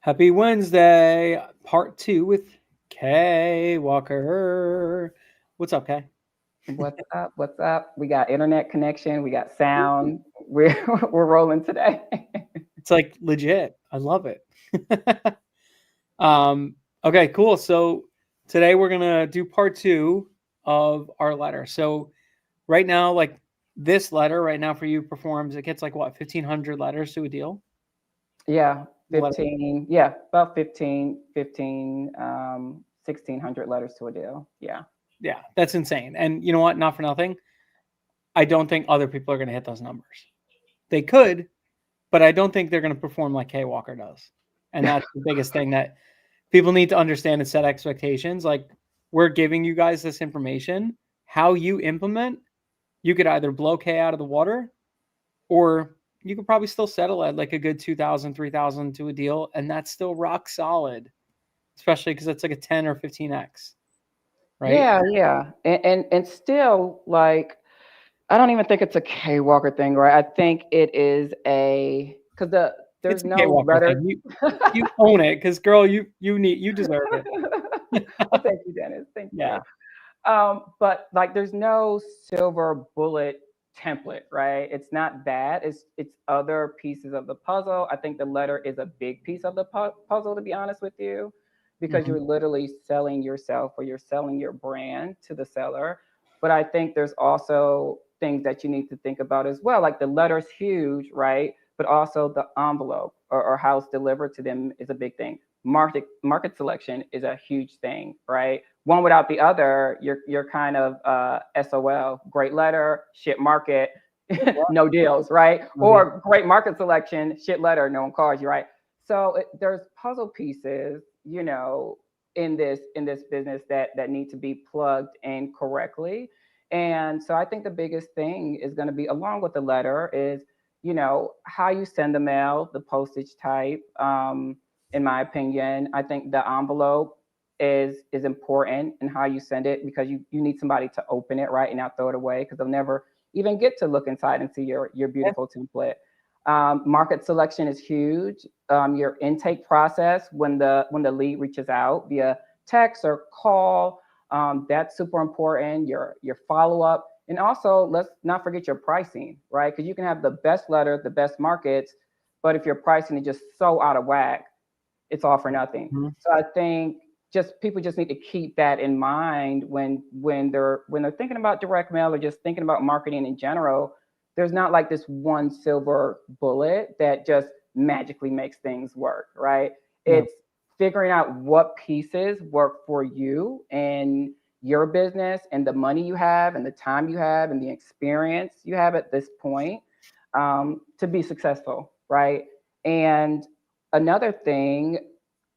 Happy Wednesday, part 2 with Kay Walker. What's up, Kay? What's up? What's up? We got internet connection. We got sound. We're we're rolling today. It's like legit. I love it. um, okay, cool. So today we're gonna do part 2 of our letter. So right now, like this letter right now for you performs, it gets like what, 1,500 letters to a deal? Yeah, Letter. 15. Yeah, about 1,600 letters to a deal. Yeah. Yeah, that's insane. And you know what? Not for nothing. I don't think other people are gonna hit those numbers. They could, but I don't think they're going to perform like Kay Walker does. And that's the biggest thing that people need to understand and set expectations. Like, we're giving you guys this information. How you implement, you could either blow Kay out of the water, or you could probably still settle at like a good 2,000, 3,000 to a deal. And that's still rock solid, especially because it's like a 10 or 15x, right? Yeah, yeah. And still like I don't even think it's a K Walker thing, right? I think it is a because It's there's a Kay no Walker letter. thing. You own it because, girl, you deserve it. Well, thank you, Dennis. Thank Yeah. you. But like there's no silver bullet template, right? It's not that. It's other pieces of the puzzle. I think the letter is a big piece of the puzzle, to be honest with you, because Mhm. you're literally selling yourself or you're selling your brand to the seller. But I think there's also things that you need to think about as well. Like the letter's huge, right? But also the envelope or how it's delivered to them is a big thing. Market selection is a huge thing, right? One without the other, you're kind of SOL. Great letter, shit market, no deals, right? No deal. Or great market selection, shit letter, no one calls you, right? So there's puzzle pieces, in this business that need to be plugged in correctly. And so I think the biggest thing is going to be, along with the letter, is how you send the mail, the postage type. In my opinion, I think the envelope is important in how you send it, because you need somebody to open it, right, and not throw it away, because they'll never even get to look inside and see your Yeah. beautiful template. Market selection is huge. Your intake process, when the lead reaches out via text or call, that's super important. Your follow up, and also let's not forget your pricing, right? Because you can have the best letter, the best markets, but if your pricing is just so out of whack, it's all for nothing. Mhm. So I think just people just need to keep that in mind when they're thinking about direct mail or just thinking about marketing in general. There's not like this one silver bullet that just magically makes things work, right? No. It's figuring out what pieces work for you and your business and the money you have and the time you have and the experience you have at this point, to be successful, right? And another thing,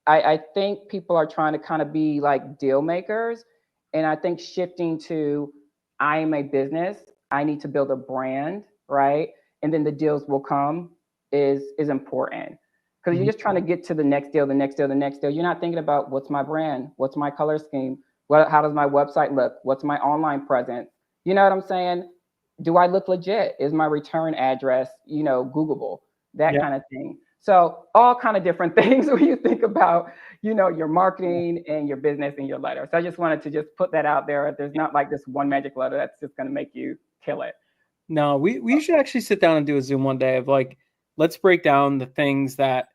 I think people are trying to kind of be like deal makers. And I think shifting to, I am a business, I need to build a brand, right? And then the deals will come is important. Because you're Mhm. just trying to get to the next deal, the next deal, the next deal. You're not thinking about what's my brand, what's my color scheme, how does my website look, what's my online presence. You know what I'm saying? Do I look legit? Is my return address, Googleable? That Yeah. kind of thing. So all kind of different things when you think about, your marketing and your business and your letter. So I just wanted to just put that out there. There's not like this one magic letter that's just going to make you kill it. No, we should actually sit down and do a Zoom one day of like, let's break down the things that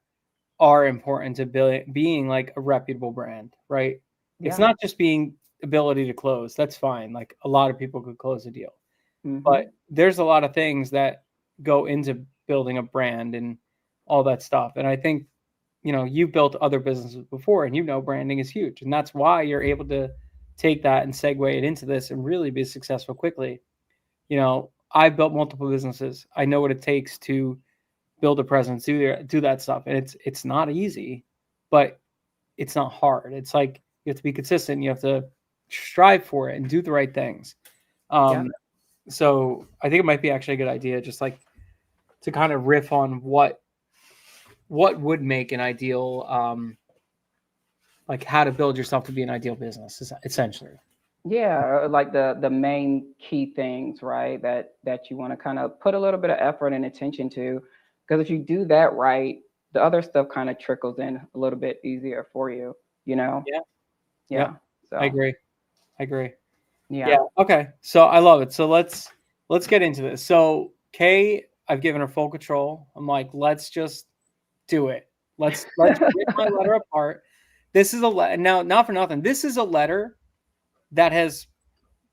are important to being like a reputable brand, right? It's Yeah. not just being ability to close. That's fine. Like a lot of people could close a deal, but Hmm. there's a lot of things that go into building a brand and all that stuff. And I think, you've built other businesses before and branding is huge. And that's why you're able to take that and segue it into this and really be successful quickly. I've built multiple businesses. I know what it takes to build a presence, do that stuff, and it's not easy, but it's not hard. It's like you have to be consistent. You have to strive for it and do the right things. Yeah. Um, so I think it might be actually a good idea, just like to kind of riff on what would make an ideal, like how to build yourself to be an ideal business, essentially. Yeah, like the main key things, right? That you want to kind of put a little bit of effort and attention to, because if you do that right, the other stuff kind of trickles in a little bit easier for you, you know? Yeah. Yeah. Yep. I So, agree. I agree. yeah. Yeah. Okay. So I love it. So let's get into this. So Kay, I've given her full control. I'm like, let's just do it. Let's rip my letter apart. This is a now, not for nothing. This is a letter that has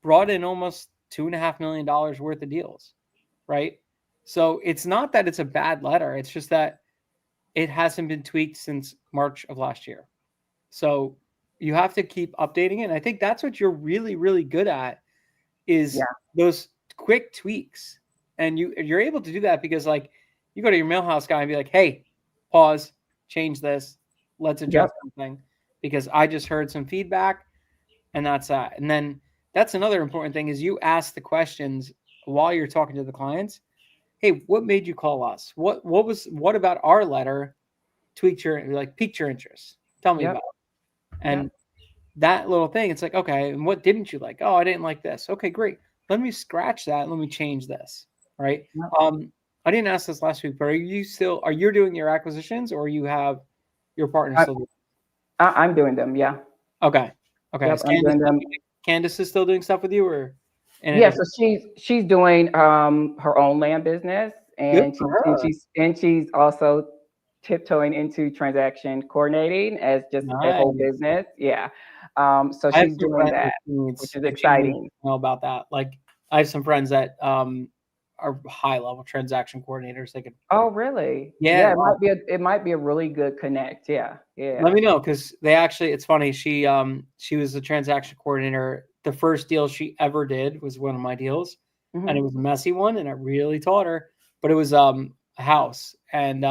brought in almost $2.5 million worth of deals, right? So it's not that it's a bad letter. It's just that it hasn't been tweaked since March of last year. So you have to keep updating it. And I think that's what you're really, really good at is Yeah. those quick tweaks. And you're able to do that because like you go to your mailhouse guy and be like, hey, pause, change this, let's Yep. adjust something because I just heard some feedback and that's that. And then that's another important thing is you ask the questions while you're talking to the clients. Hey, what made you call us? What about our letter piqued your interest? Tell me Yep. about it. Yep. And that little thing, it's like, okay, and what didn't you like? Oh, I didn't like this. Okay, great. Let me scratch that. Let me change this. Right. Yep. I didn't ask this last week, but are you doing your acquisitions or you have your partner I, still doing? I'm doing them. Yeah. Okay. Okay. Yep. I'm doing them. Candace is still doing stuff with you or in a Yeah. So different she's doing her own land business, good and for her. she's also tiptoeing into transaction coordinating as just a whole Nice. business. Yeah. So I have she's some doing friends that, which is if she needs exciting. to know about that. Like I have some friends that are high level transaction coordinators. They could Oh, really? yeah, Yeah. It might be a really good connect. Yeah. let Yeah. me know because they actually it's funny. She was a transaction coordinator. The first deal she ever did was one of my deals, and it Hmm. was a messy one, and I really taught her. But it was a house, and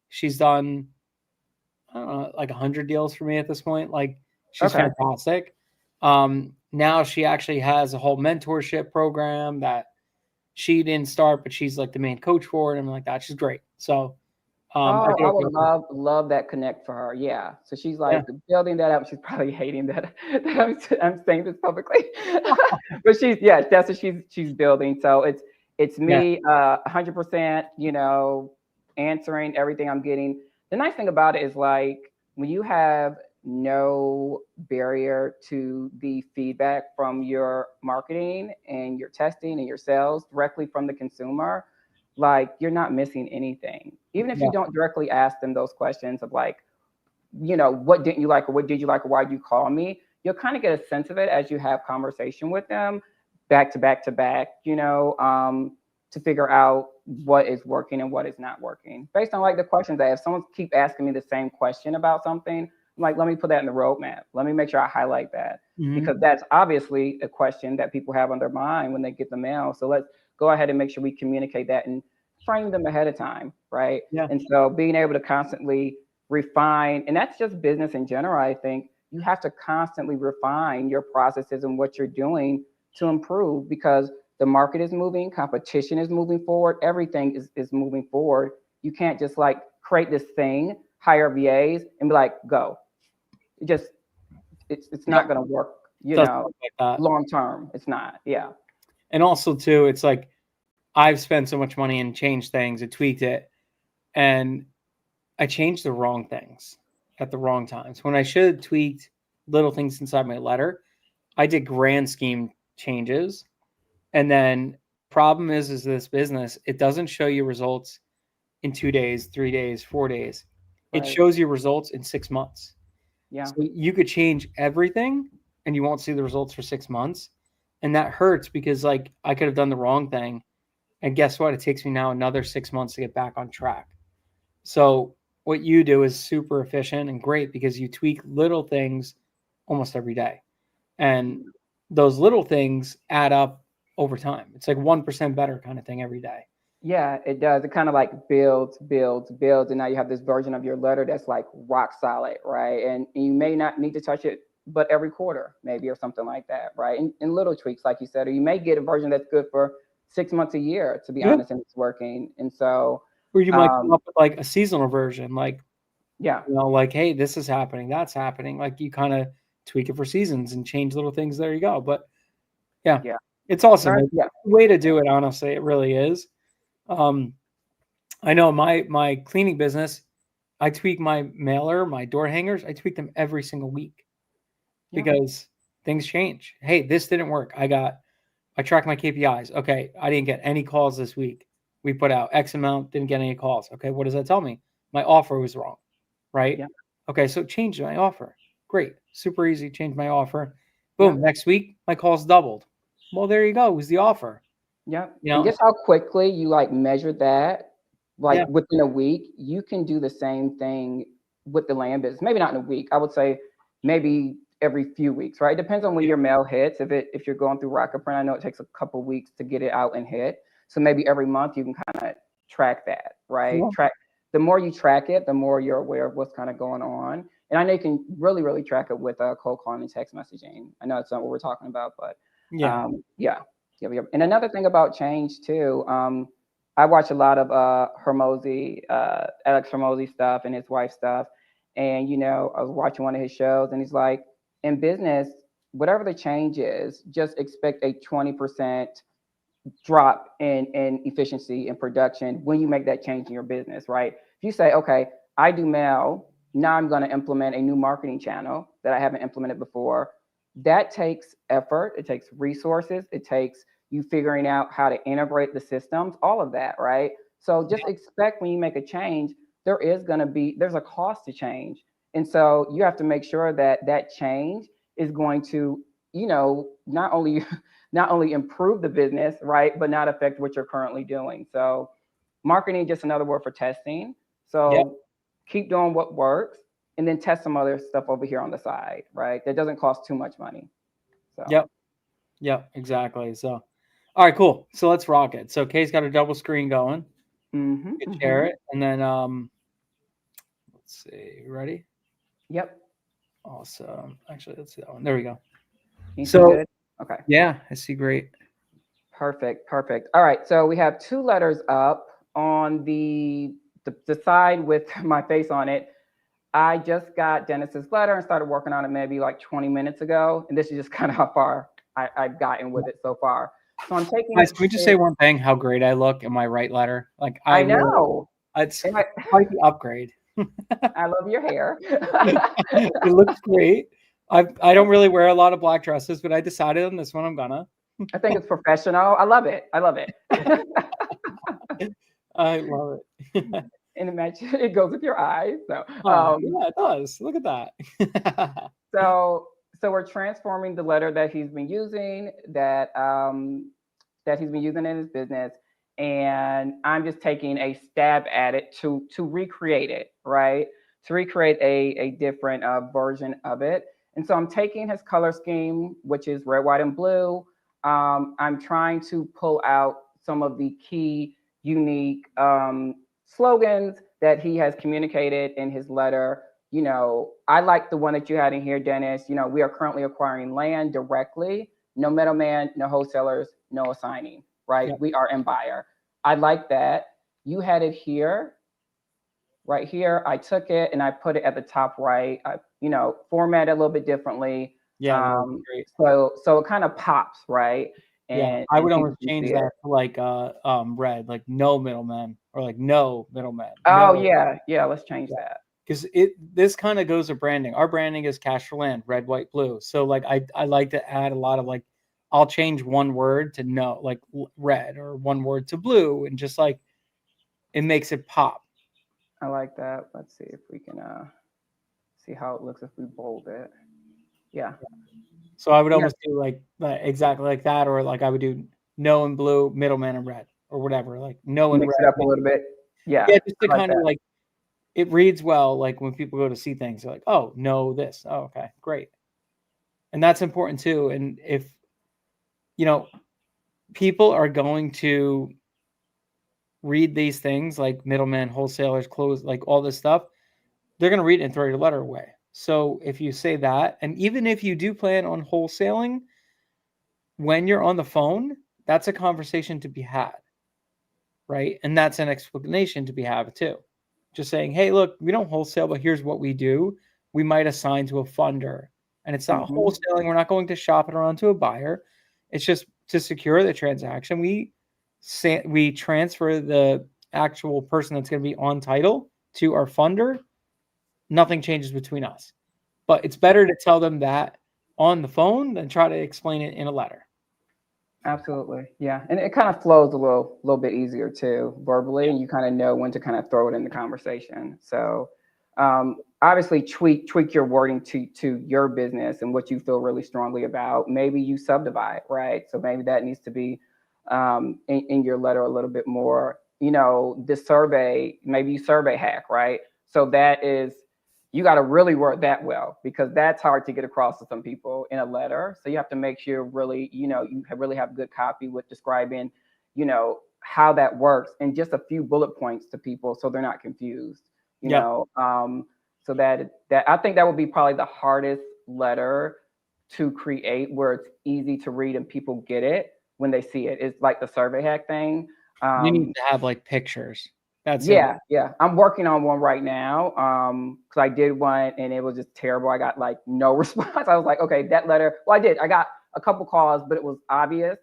she's done I don't know like 100 deals for me at this point. Like she's Okay. fantastic. Now she actually has a whole mentorship program that she didn't start, but she's like the main coach for it and like that. She's great. So I Oh, I joke would with her. love that connect for her. Yeah. So she's Yeah. like building that up. She's probably hating that, I'm saying this publicly, but that's what she's building. So it's Yeah. me, 100%. Answering everything I'm getting. The nice thing about it is like when you have no barrier to the feedback from your marketing and your testing and your sales directly from the consumer, like you're not missing anything. Even if you Yeah. don't directly ask them those questions of like, what didn't you like or what did you like or why did you call me? You'll kind of get a sense of it as you have conversation with them back to back to back, to figure out what is working and what is not working based on like the questions I have. Someone keep asking me the same question about something. I'm like, let me put that in the roadmap. Let me make sure I highlight that Mhm. because that's obviously a question that people have on their mind when they get the mail. So let's go ahead and make sure we communicate that and frame them ahead of time, right? Yeah. And so being able to constantly refine, and that's just business in general. I think you have to constantly refine your processes and what you're doing to improve because the market is moving, competition is moving forward, everything is moving forward. You can't just like create this thing, hire VAs and be like, go. It just it's Yep. not gonna work, Doesn't work like that. long term. It's not. Yeah. And also too, it's like I've spent so much money and changed things and tweaked it, and I changed the wrong things at the wrong times. When I should have tweaked little things inside my letter, I did grand scheme changes. And then problem is this business, it doesn't show you results in 2 days, 3 days, 4 days. It Right. shows you results in 6 months. Yeah. So you could change everything and you won't see the results for 6 months. And that hurts because like I could have done the wrong thing. And guess what? It takes me now another 6 months to get back on track. So what you do is super efficient and great because you tweak little things almost every day. And those little things add up over time. It's like 1% better kind of thing every day. Yeah, it does. It kind of like builds, and now you have this version of your letter that's like rock solid, right? And you may not need to touch it, but every quarter, maybe, or something like that, right? And little tweaks, like you said, or you may get a version that's good for 6 months, a year, to be Yeah. honest, and it's working. And so, Or you might come um, up with like a seasonal version, like, yeah, like, hey, this is happening, that's happening. Like you kind of tweak it for seasons and change little things. There you go. But yeah, yeah, it's awesome. It's yeah, a way to do it, honestly. It really is. Um, I know my cleaning business, I tweak my mailer, my door hangers. I tweak them every single week Yeah. because things change. Hey, this didn't work. I track my KPIs. Okay, I didn't get any calls this week. We put out X amount, didn't get any calls. Okay, what does that tell me? My offer was wrong, right? Yeah. Okay, so change my offer. Great, super easy. Change my offer. Yeah. Boom. Next week, my calls doubled. Well, there you go. It was the offer. Yeah. You And know? guess how quickly you like measure that? Yeah. Like within a week, you can do the same thing with the land business. Maybe not in a week. I would say maybe every few weeks, right? It depends on when Yeah. your mail hits. If you're going through Rocket Print, I know it takes a couple weeks to get it out and hit. So maybe every month you can kind of track that, right? Cool. The more you track it, the more you're aware of what's kind of going on. And I know you can really, really track it with cold calling and text messaging. I know it's not what we're talking about, but Yeah. yeah. Yep. And another thing about change too, I watch a lot of Alex Hermosi stuff and his wife stuff. And I was watching one of his shows, and he's like, in business, whatever the change is, just expect a 20% drop in efficiency and production when you make that change in your business, right? If you say, okay, I do mail, now I'm going to implement a new marketing channel that I haven't implemented before. That takes effort, it takes resources, it takes you figuring out how to integrate the systems, all of that, right? So just expect when you make a change, there's a cost to change. And so you have to make sure that that change is going to, not only improve the business, right, but not affect what you're currently doing. So marketing, just another word for testing. Yep. So keep doing what works and then test some other stuff over here on the side, right? That doesn't cost too much money. So Yep. Yep. Exactly. So, all right, cool. So let's rock it. So Kay's got a double screen going. mm-hmm, You can share mm-hmm. it, and then let's see. Ready? Yep. Awesome. Actually, let's see that one. There we go. You see So good? Okay. yeah, I see great. Perfect. All right. So we have two letters up on the side with my face on it. I just got Dennis's letter and started working on it maybe like 20 minutes ago. And this is just kind of how far I've gotten with it so far. So I'm taking Guys, can we just say one thing? How great I look in my right letter. Like I I really, know. it's And quite the upgrade. I love your hair. It looks great. I don't really wear a lot of black dresses, but I decided on this one I'm gonna. I think it's professional. I love it. I love it. And imagine it goes with your eyes. So, Oh, yeah, it does. Look at that. so we're transforming the letter that he's been using that he's been using in his business, and I'm just taking a stab at it to recreate it, right? To recreate a different version of it. And so I'm taking his color scheme, which is red, white, and blue. I'm trying to pull out some of the key, unique slogans that he has communicated in his letter. I like the one that you had in here, Dennis. We are currently acquiring land directly, no middleman, no wholesalers, no assigning, right? Yep. We are in buyer. I like that. You had it here, right here. I took it and I put it at the top right. I, formatted a little bit differently. Yeah, that was great. So it kind of pops, right? Yeah, And I would people almost can change see it. that to like red, like no middleman, or like no middleman. Oh No, yeah. Let's change yeah. that. Because this kind of goes to branding. Our branding is cash for land, red, white, blue. So like I like to add a lot of like I'll change one word to no, like red, or one word to blue, and just like it makes it pop. I like that. Let's see if we can see how it looks if we bold it. Yeah. So I would Yeah. almost do like exactly like that, or like I would do no in blue, middleman in red, or whatever. Like no in Mix it red. up a little bit. Yeah. Yeah, just to I like kind of that. like it reads well. Like when people go to see things, they're like, oh, no, this. Oh, okay, great. And that's important too. And if people are going to read these things like middlemen, wholesalers, close, like all this stuff, they're going to read it and throw your letter away. So if you say that, and even if you do plan on wholesaling, when you're on the phone, that's a conversation to be had, right? And that's an explanation to be had too. Just saying, hey, look, we don't wholesale, but here's what we do. We might assign to a funder. And it's not Mm-hmm. wholesaling. We're not going to shop it around to a buyer. It's just to secure the transaction. We transfer the actual person that's going to be on title to our funder, nothing changes between us. But it's better to tell them that on the phone than try to explain it in a letter. Absolutely. Yeah. And it kind of flows a little bit easier too, verbally, and you kind of know when to kind of throw it in the conversation. So obviously tweak your wording to your business and what you feel really strongly about. Maybe you subdivide, right? So maybe that needs to be in your letter a little bit more. The survey, maybe you survey hack, right? So that is, you got to really work that well, because that's hard to get across to some people in a letter. So you have to make sure really, really have good copy with describing, how that works, and just a few bullet points to people so they're not confused. Yep. So that I think that would be probably the hardest letter to create, where it's easy to read and people get it when they see it. It's like the survey hack thing. You need to have like pictures. That's it. Yeah. I'm working on one right now. Because I did one and it was just terrible. I got like no response. I was like, okay, that letter. Well, I got a couple calls, but it was obvious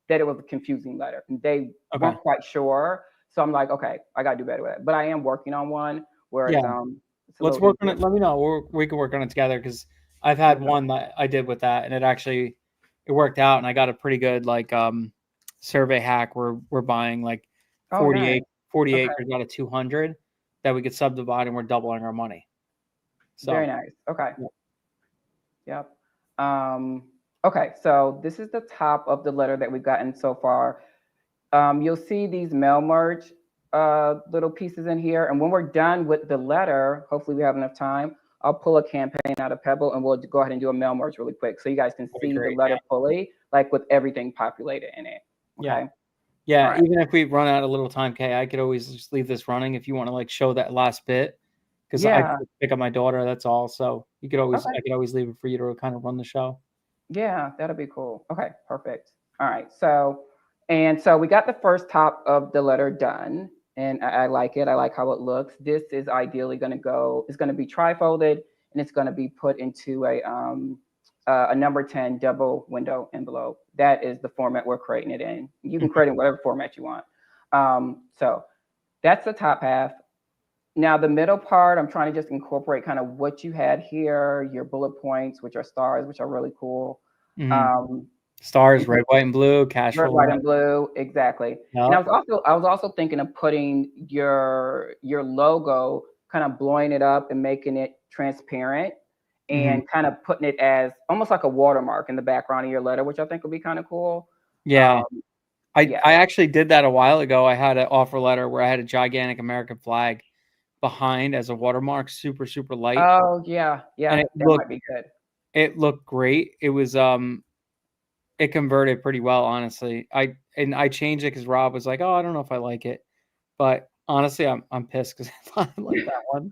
that it was a confusing letter, and they weren't quite sure. So I'm like, okay, I gotta do better with it. But I am working on one where it's let's work on it. Let me know. We can work on it together, because I've had one that I did with that, and it worked out, and I got a pretty good survey hack where we're buying like 40 acres out of 200 that we could subdivide, and we're doubling our money. So very nice. Okay. Yep. Okay, so this is the top of the letter that we've gotten so far. You'll see these mail merge little pieces in here. And when we're done with the letter, hopefully we have enough time, I'll pull a campaign out of Pebble and we'll go ahead and do a mail merge really quick, so you guys can see the letter fully, like with everything populated in it. Okay. Yeah. Right. Even if we run out a little time, Kay, I could always just leave this running if you want to like show that last bit, because I could pick up my daughter. That's all. So you could always, I could always leave it for you to kind of run the show. Yeah, that'll be cool. Okay, perfect. All right. So we got the first top of the letter done, and I like it. I like how it looks. This is ideally going to be tri-folded, and it's going to be put into a number 10 double window envelope. That is the format we're creating it in. You can create it in whatever format you want. So that's the top half. Now the middle part, I'm trying to just incorporate kind of what you had here, your bullet points, which are stars, which are really cool. Stars, red, white, and blue, cash flow. Red, white, and blue, exactly. Yep. And I was also thinking of putting your logo, kind of blowing it up and making it transparent, and kind of putting it as almost like a watermark in the background of your letter, which I think would be kind of cool. Yeah. I actually did that a while ago. I had an offer letter where I had a gigantic American flag behind as a watermark, super, super light. Oh yeah. And that might be good. It looked great. It was it converted pretty well, honestly. I changed it because Rob was like, "Oh, I don't know if I like it," but honestly, I'm pissed because I like that one.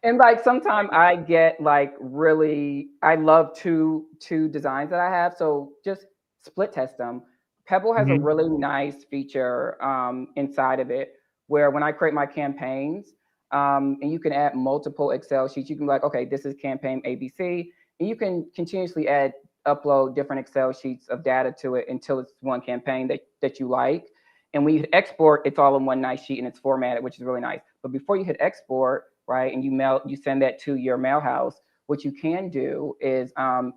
And like sometimes I get like I love two designs that I have, so just split test them. Pebble has a really nice feature inside of it where when I create my campaigns, and you can add multiple Excel sheets. You can be like, okay, this is campaign ABC, and you can continuously upload different Excel sheets of data to it until it's one campaign that you like. And when you hit export, it's all in one nice sheet and it's formatted, which is really nice. But before you hit export, right, and you send that to your mail house, what you can do is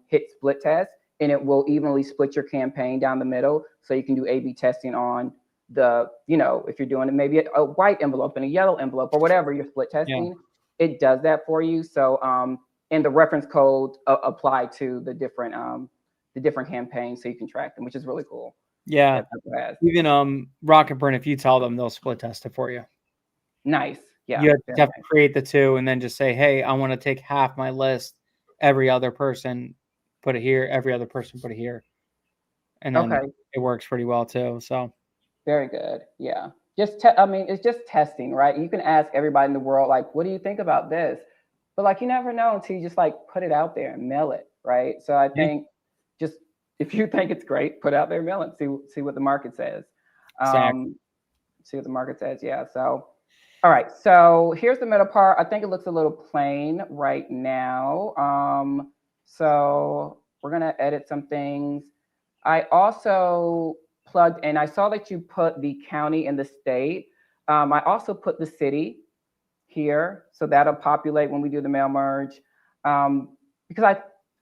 hit split test, and it will evenly split your campaign down the middle, so you can do A/B testing on the, if you're doing it maybe a white envelope and a yellow envelope or whatever you're split testing, it does that for you. So and the reference code apply to the different campaigns, so you can track them, which is really cool. Yeah. Even Rocket Burn, if you tell them, they'll split test it for you. Nice. Yeah. You have to create the two and then just say, hey, I want to take half my list. Every other person put it here. Every other person put it here. And then it works pretty well too. So very good. Yeah. It's just testing, right? You can ask everybody in the world, like, what do you think about this? But like, you never know until you just like put it out there and mail it, right? So I think just if you think it's great, put it out there, mail it, see what the market says. See what the market says. Yeah. So, all right. So here's the middle part. I think it looks a little plain right now. So we're gonna edit some things. I also plugged in. I saw that you put the county and the state. I also put the city here. So that'll populate when we do the mail merge. Because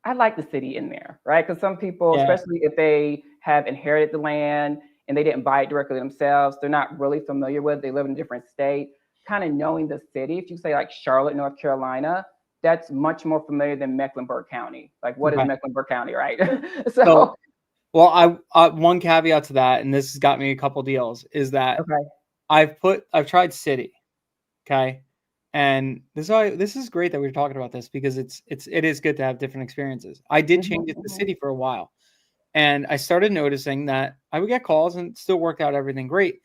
I like the city in there, right? Because some people, Yeah. especially if they have inherited the land and they didn't buy it directly themselves, they're not really familiar with it. They live in a different state. Kind of knowing the city, if you say like Charlotte, North Carolina, that's much more familiar than Mecklenburg County. Like, what is Okay. Mecklenburg County, right? So, So, well, I one caveat to that, and this has got me a couple deals, is that okay. I've tried city, okay, and this is great that we're talking about this because it is good to have different experiences. I did Mhm, change it to mhm. city for a while, and I started noticing that I would get calls and it still worked out everything great,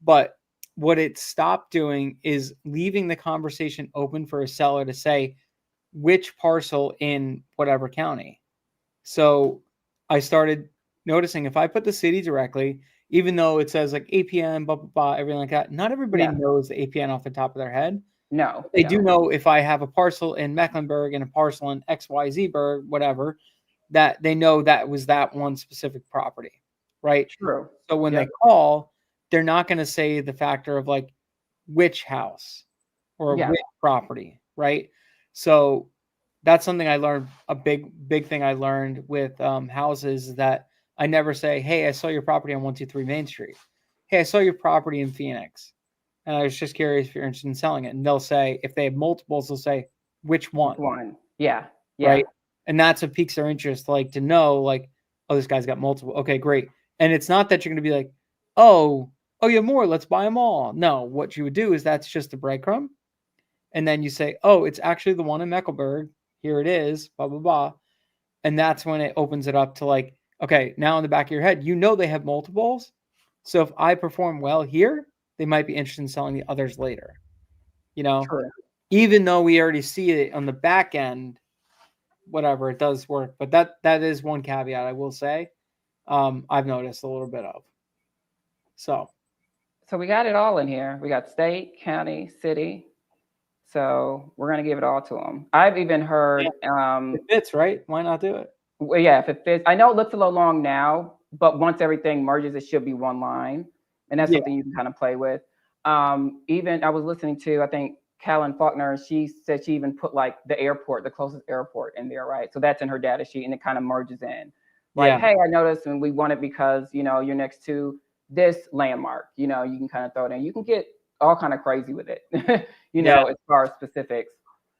but what it stopped doing is leaving the conversation open for a seller to say which parcel in whatever county. So I started noticing if I put the city directly, even though it says like APN, blah, blah, blah, everything like that, not everybody Yeah. knows the APN off the top of their head. No, they They do don't. know if I have a parcel in Mecklenburg and a parcel in XYZ Burg, whatever, that they know that was that one specific property, right? True. So when they Yep. call, they're not going to say the factor of like which house or Yeah. which property, right? So that's something I learned. A big thing I learned with houses is that I never say, "Hey, I saw your property on 123 Main Street." "Hey, I saw your property in Phoenix, and I was just curious if you're interested in selling it." And they'll say, if they have multiples, they'll say, "Which Which one?" one? Yeah. Yeah. Right? And that's what piques their interest, like to know, like, "Oh, this guy's got multiple. Okay, great." And it's not that you're going to be like, "Oh, you have more. Let's buy them all." No, what you would do is that's just a breadcrumb, and then you say, "Oh, it's actually the one in Mecklenburg. Here it is." Blah blah blah. And that's when it opens it up to like, okay, now in the back of your head, you know they have multiples. So if I perform well here, they might be interested in selling the others later. You know, True. even though we already see it on the back end, whatever, it does work. But that is one caveat I will say. I've noticed a little bit of. So So we got it all in here. We got state, county, city. So we're gonna give it all to them. I've even yeah, heard, it fits, right? Why not do it? well, yeah, if it fits. I know it looks a little long now, but once everything merges, it should be one line, and that's Yeah, something you can kind of play with. Even I was listening to, I think Callan Faulkner. She said she even put like the airport, the closest airport, in there, right? So that's in her data sheet, and it kind of merges in. Like, yeah, hey, I noticed, and we want it because you're next to this landmark. You can kind of throw it in. You can get all kind of crazy with it. yeah. As far as specifics.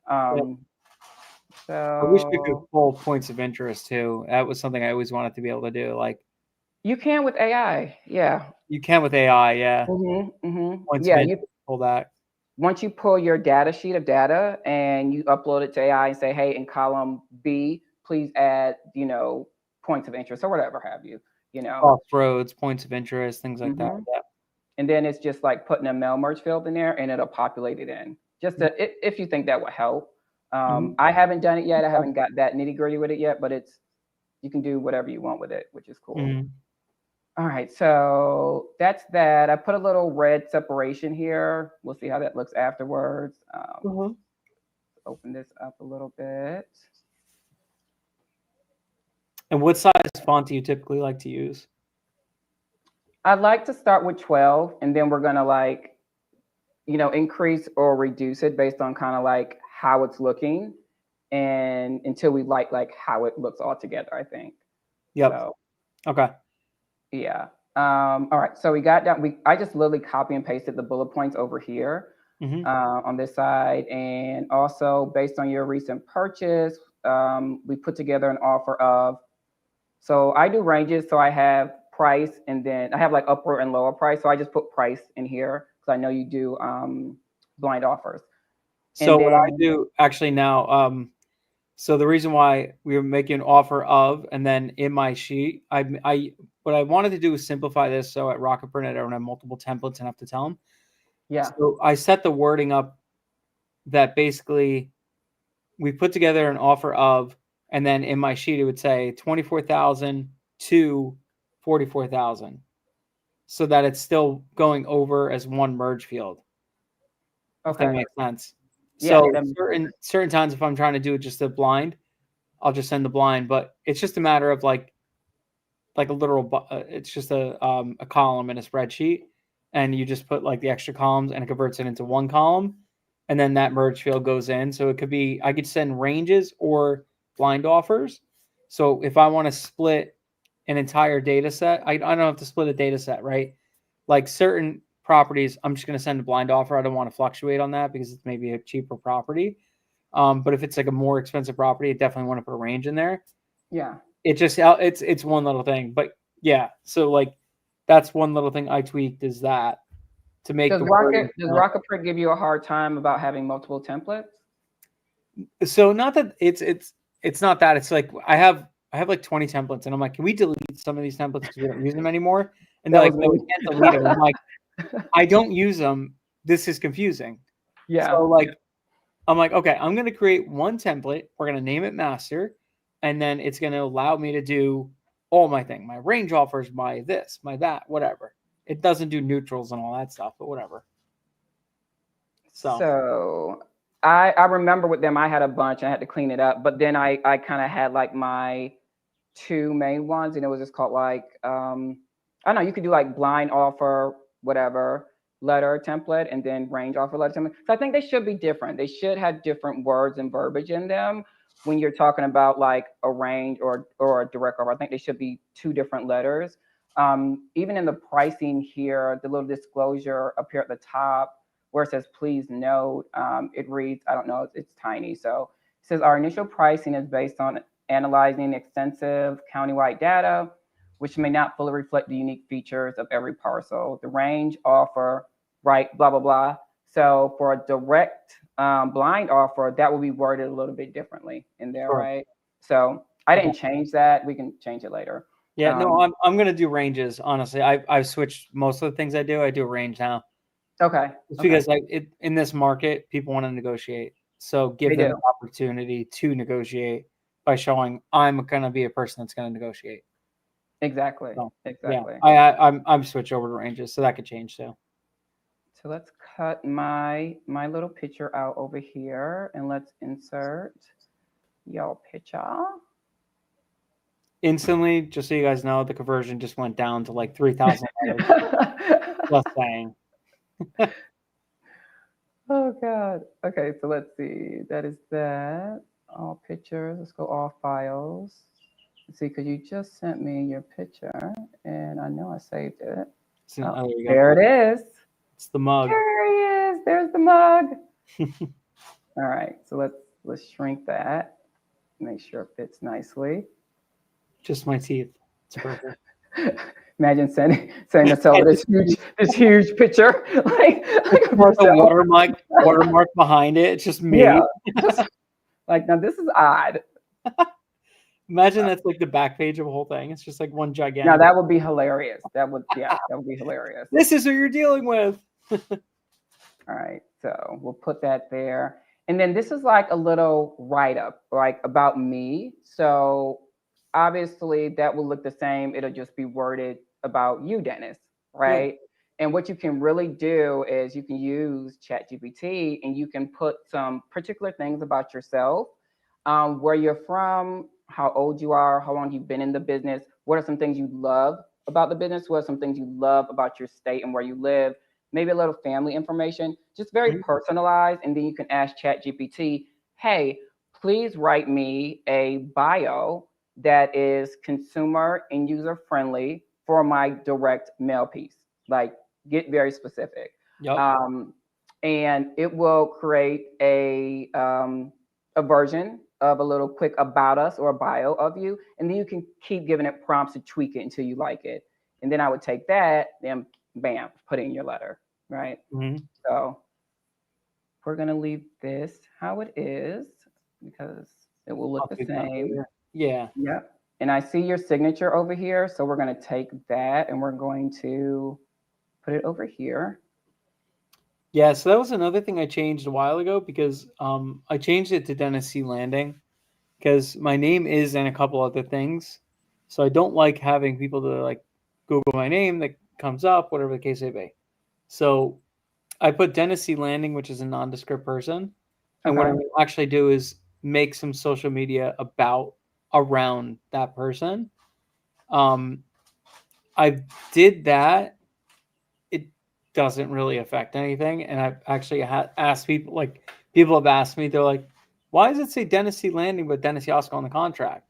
Yeah. Um, I wish we could so pull points of interest too. That was something I always wanted to be able to do. Like you can with AI, yeah. you can with AI, yeah. Points of Yeah, interest, pull that. once you pull your data sheet of data and you upload it to AI and say, hey, in column B, please add, points of interest or whatever have you, you know. Crossroads, points of interest, things like that. hmm Yeah. And then it's just like putting a mail merge field in there and it'll populate it in. Just Mhm. to, if you think that would help. Mhm. I haven't done it yet. I Okay. haven't got that nitty gritty with it yet, but you can do whatever you want with it, which is cool. Mhm. All right, so that's that. I put a little red separation here. We'll see how that looks afterwards. Mhm. Open this up a little bit. And what size font do you typically like to use? I'd like to start with 12, and then we're gonna like, increase or reduce it based on kind of like how it's looking, and until we like how it looks all together, I think. Yep. So Okay. yeah. All right. So we got down. I just literally copy and pasted the bullet points over here Mhm. on this side, and also based on your recent purchase, we put together an offer of. So I do ranges. So I have price, and then I have like upper and lower price. So I just put price in here because I know you do blind offers, So and what I then do actually now, so the reason why we were making an offer of, and then in my sheet, what I wanted to do is simplify this so at Rocketprint I don't have multiple templates and have to tell them. yeah. So I set the wording up that basically we put together an offer of, and then in my sheet it would say 24,000 to 44,000, so that it's still going over as one merge field, if that Okay. makes sense. Yeah. So certain times if I'm trying to do it just a blind, I'll just send the blind, but it's just a matter of like a literal it's just a column in a spreadsheet, and you just put like the extra columns and it converts it into one column, and then that merge field goes in. So it could be, I could send ranges or blind offers. So if I want to split an entire data set, I don't have to split a data set, right? Like certain properties, I'm just going to send a blind offer. I don't want to fluctuate on that because it's maybe a cheaper property. But if it's like a more expensive property, I definitely want to put a range in there. Yeah. It's one little thing, but yeah. So like that's one little thing I tweaked is that to make Does Rocket Print give you a hard time about having multiple templates? So not that it's not that. It's like I have like 20 templates, and I'm like, can we delete some of these templates because we don't use them anymore? And they're like, no, we can't delete them. I'm like, I don't use them. This is confusing. Yeah. So like, I'm like, okay, I'm gonna create one template. We're gonna name it master, and then it's gonna allow me to do all my thing, my range offers, my this, my that, whatever. It doesn't do neutrals and all that stuff, but whatever. So I remember with them, I had a bunch. I had to clean it up, but then I kind of had like my two main ones, and it was just called like I don't know. You could do like blind offer, whatever letter template, and then range offer letter template. So I think they should be different. They should have different words and verbiage in them when you're talking about like a range or a direct offer. I think they should be two different letters. Even in the pricing here, the little disclosure up here at the top where it says, please note, it reads, I don't know, it's tiny. So it says our initial pricing is based on analyzing extensive countywide data, which may not fully reflect the unique features of every parcel. The range offer, right, blah, blah, blah. So for a direct blind offer, that will be worded a little bit differently in there, right? So I didn't change that. We can change it later. Yeah, no, I'm gonna do ranges. Honestly, I've switched most of the things I do a range now. Okay. It's because like in this market, people want to negotiate. So give them an opportunity to negotiate by showing I'm gonna be a person that's gonna negotiate. Exactly. So, exactly. Yeah, I'm switch over to ranges, so that could change too. So let's cut my little picture out over here, and let's insert your picture. Instantly, just so you guys know, the conversion just went down to like 3,000. Just saying. Oh God. Okay, so let's see. That is that. All pictures. Let's go all files. Let's see, because you just sent me your picture, and I know I saved it. Oh, there it is. It's the mug. There he is. There's the mug. All right. So let's shrink that. Make sure it fits nicely. Just my teeth. It's perfect. Imagine sending the seller this huge picture, like a watermark behind it. It's just me. Yeah. Like, now this is odd. Imagine that's like the back page of a whole thing. It's just like one gigantic. Now that would be hilarious. That would be hilarious. This is who you're dealing with. All right, so we'll put that there. And then this is like a little write-up, like about me. So obviously that will look the same. It'll just be worded about you, Dennis, right? Yeah. And what you can really do is you can use ChatGPT and you can put some particular things about yourself, where you're from, how old you are, how long you've been in the business, what are some things you love about the business, what are some things you love about your state and where you live, maybe a little family information, just very personalized. And then you can ask ChatGPT, hey, please write me a bio that is consumer and user friendly for my direct mail piece. Like, get very specific. Yep. And it will create a version of a little quick about us or a bio of you. And then you can keep giving it prompts to tweak it until you like it. And then I would take that, then bam, put it in your letter, right? So we're gonna leave this how it is because it will look the same. Yeah. Yep. And I see your signature over here. So we're gonna take that and we're going to put it over here. Yeah, so that was another thing I changed a while ago because I changed it to Dennis C. Landing because my name is in a couple other things. So I don't like having people to like Google my name that comes up, whatever the case may be. So I put Dennis C. Landing, which is a nondescript person. And what I will actually do is make some social media around that person. I did that. doesn't really affect anything. And I've actually asked people, like people have asked me, they're like, why does it say Dennis Landing but Dennis Yasko on the contract?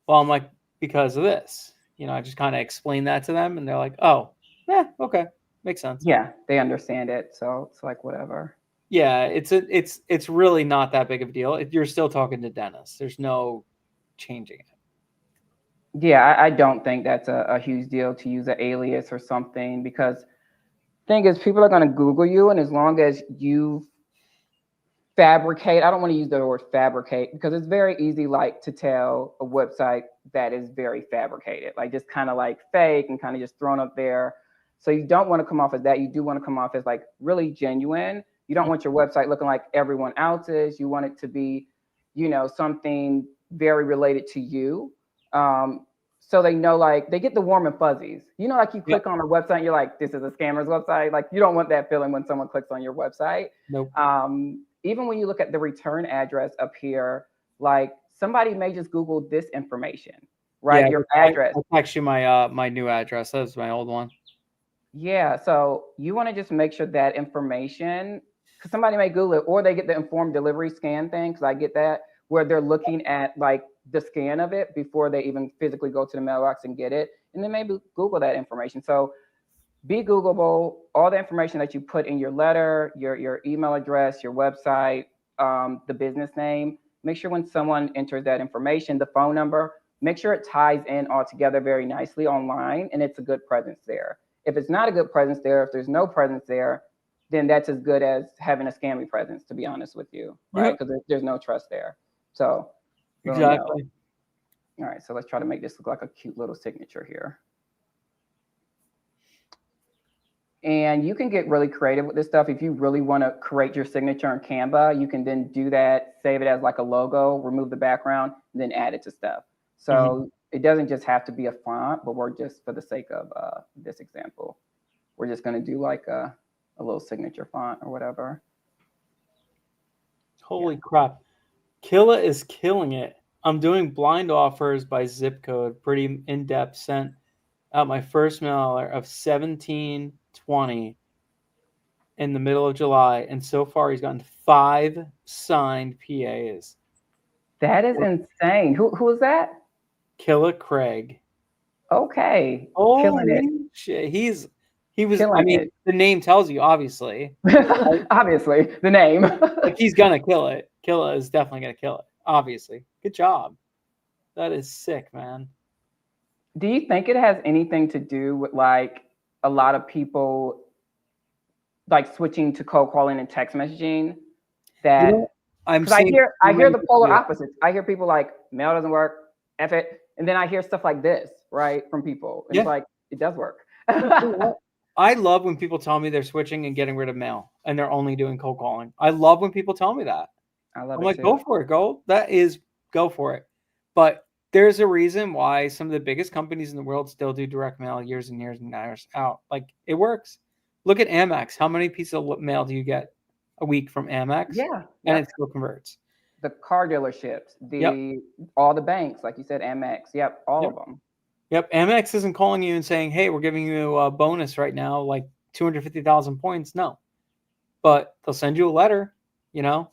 Well, I'm like, because of this. I just kind of explain that to them, and they're like, oh, yeah, okay, makes sense. Yeah, they understand it, so it's like whatever. Yeah, it's really not that big of a deal. You're still talking to Dennis. There's no changing it. Yeah, I don't think that's a huge deal to use an alias or something, because thing is, people are going to Google you, and as long as you fabricate, I don't want to use the word fabricate, because it's very easy, like, to tell a website that is very fabricated, like just kind of like fake and kind of just thrown up there. So you don't want to come off as that. You do want to come off as like really genuine. You don't want your website looking like everyone else's. You want it to be, something very related to you. So they know, like, they get the warm and fuzzies. Like, you click on a website, and you're like, this is a scammer's website. Like, you don't want that feeling when someone clicks on your website. Nope. Even when you look at the return address up here, like, somebody may just Google this information, right? Yeah, Your address. I'll text you my new address. That's my old one. Yeah. So you want to just make sure that information, because somebody may Google it, or they get the informed delivery scan thing, because I get that, where they're looking at like the scan of it before they even physically go to the mailbox and get it. And then maybe Google that information. So be Googleable. All the information that you put in your letter, your email address, your website, the business name, make sure when someone enters that information, the phone number, make sure it ties in all together very nicely online, and it's a good presence there. If it's not a good presence there, if there's no presence there, then that's as good as having a scammy presence, to be honest with you, right? Because there's no trust there. So, exactly. All right, so let's try to make this look like a cute little signature here. And you can get really creative with this stuff. If you really want to create your signature in Canva, you can then do that, save it as like a logo, remove the background, and then add it to stuff. So it doesn't just have to be a font, but we're just, for the sake of this example, we're just going to do like a little signature font or whatever. Holy crap. Killa is killing it. I'm doing blind offers by zip code, pretty in-depth. Sent out my first mailer of 1720 in the middle of July, and so far he's gotten 5 signed PAs. That is insane. Who is that? Killa Craig. Okay. Killing it. Shit. He was, killing it. The name tells you, obviously. Obviously, the name. Like, he's gonna kill it. Killa is definitely gonna kill it. Obviously. Good job. That is sick, man. Do you think it has anything to do with like a lot of people like switching to cold calling and text messaging? That because I hear the polar opposites. I hear people like, mail doesn't work, F it. And then I hear stuff like this, right, from people. And it's like, it does work. I love when people tell me they're switching and getting rid of mail and they're only doing cold calling. I love when people tell me that. I'm like, go for it, go for it. But there's a reason why some of the biggest companies in the world still do direct mail years and years and years out. Like, it works. Look at Amex. How many pieces of mail do you get a week from Amex? Yeah. And it still converts. The car dealerships, all the banks, like you said, Amex. Yep, all of them. Yep. Amex isn't calling you and saying, hey, we're giving you a bonus right now, like 250,000 points. No. But they'll send you a letter, So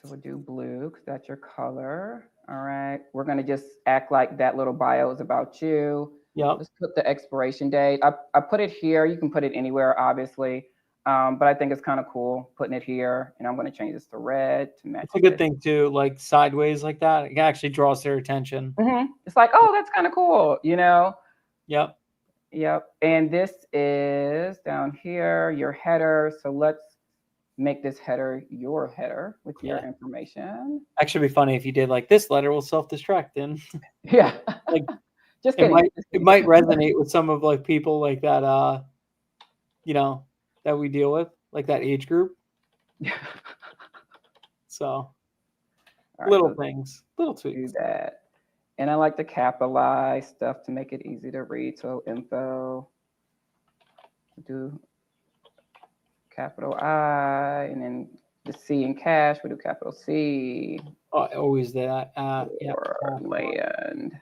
we'll do blue because that's your color. All right. We're going to just act like that little bio is about you. Yep. Let's put the expiration date. I put it here. You can put it anywhere, obviously. But I think it's kind of cool putting it here. And I'm going to change this to red to match. It's a good thing too, like sideways like that. It actually draws their attention. It's like, oh, that's kind of cool, Yep. Yep. And this is down here, your header. So let's make this header your header with your information. Actually, it'd be funny if you did like, this letter will self-destruct in. Yeah. Like, just kidding. It might resonate with some of like people like that, that we deal with, like that age group. So little things, little tweaks. Do that. And I like to capitalize stuff to make it easy to read. So info, do capital I, and then the C in cash, we do capital C. Oh, always that. Or land.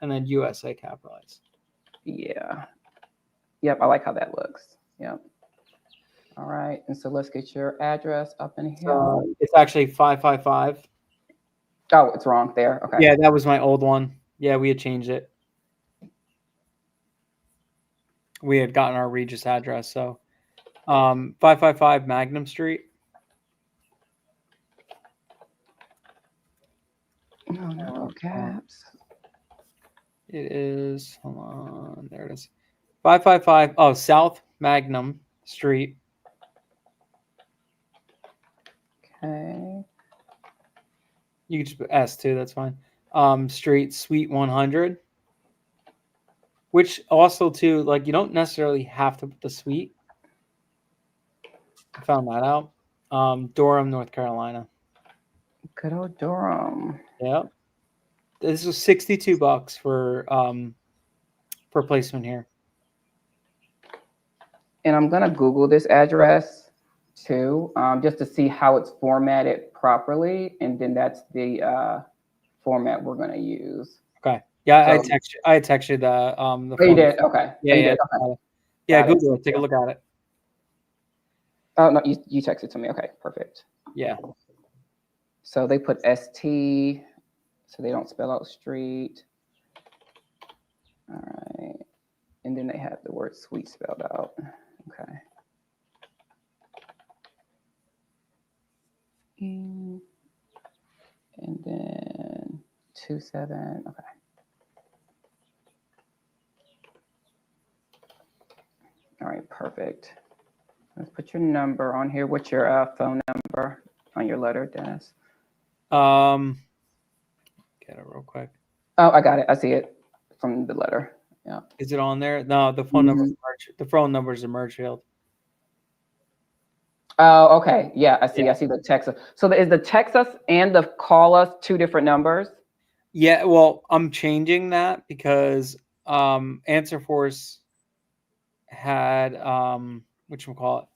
And then USA capitalized. Yeah. Yep, I like how that looks. Yep. All right, and so let's get your address up in here. It's actually 555. Oh, it's wrong there. Okay. Yeah, that was my old one. Yeah, we had changed it. We had gotten our Regis address. So 555 Magnum Street. No caps. It is, hold on, there it is. 555, oh, South Magnum Street. Okay. You can just put S too, that's fine. Street, Suite 100. Which also too, like, you don't necessarily have to put the suite. I found that out. Durham, North Carolina. Good old Durham. Yeah. This was $62 for placement here. And I'm gonna Google this address too, just to see how it's formatted properly, and then that's the format we're gonna use. Okay. Yeah, So, I texted the oh, you phone. did? Okay. Yeah, Oh, you yeah. did? Okay. Yeah, Got it. Google it. Take a look at it. Oh no, you texted to me. Okay, perfect. Yeah. So they put ST, so they don't spell out street. All right. And then they have the word suite spelled out. Okay. And then 27. Okay. All right, perfect. Let's put your number on here. What's your phone number on your letter, Dennis? Get it real quick. Oh, I got it. I see it from the letter. Yeah. Is it on there? No, the phone number. The phone number is in merge field. Oh, okay. Yeah, I see. Yeah. I see the text. So is the text us and the call us two different numbers? Yeah, well, I'm changing that because Answer Force had whatchamacallit,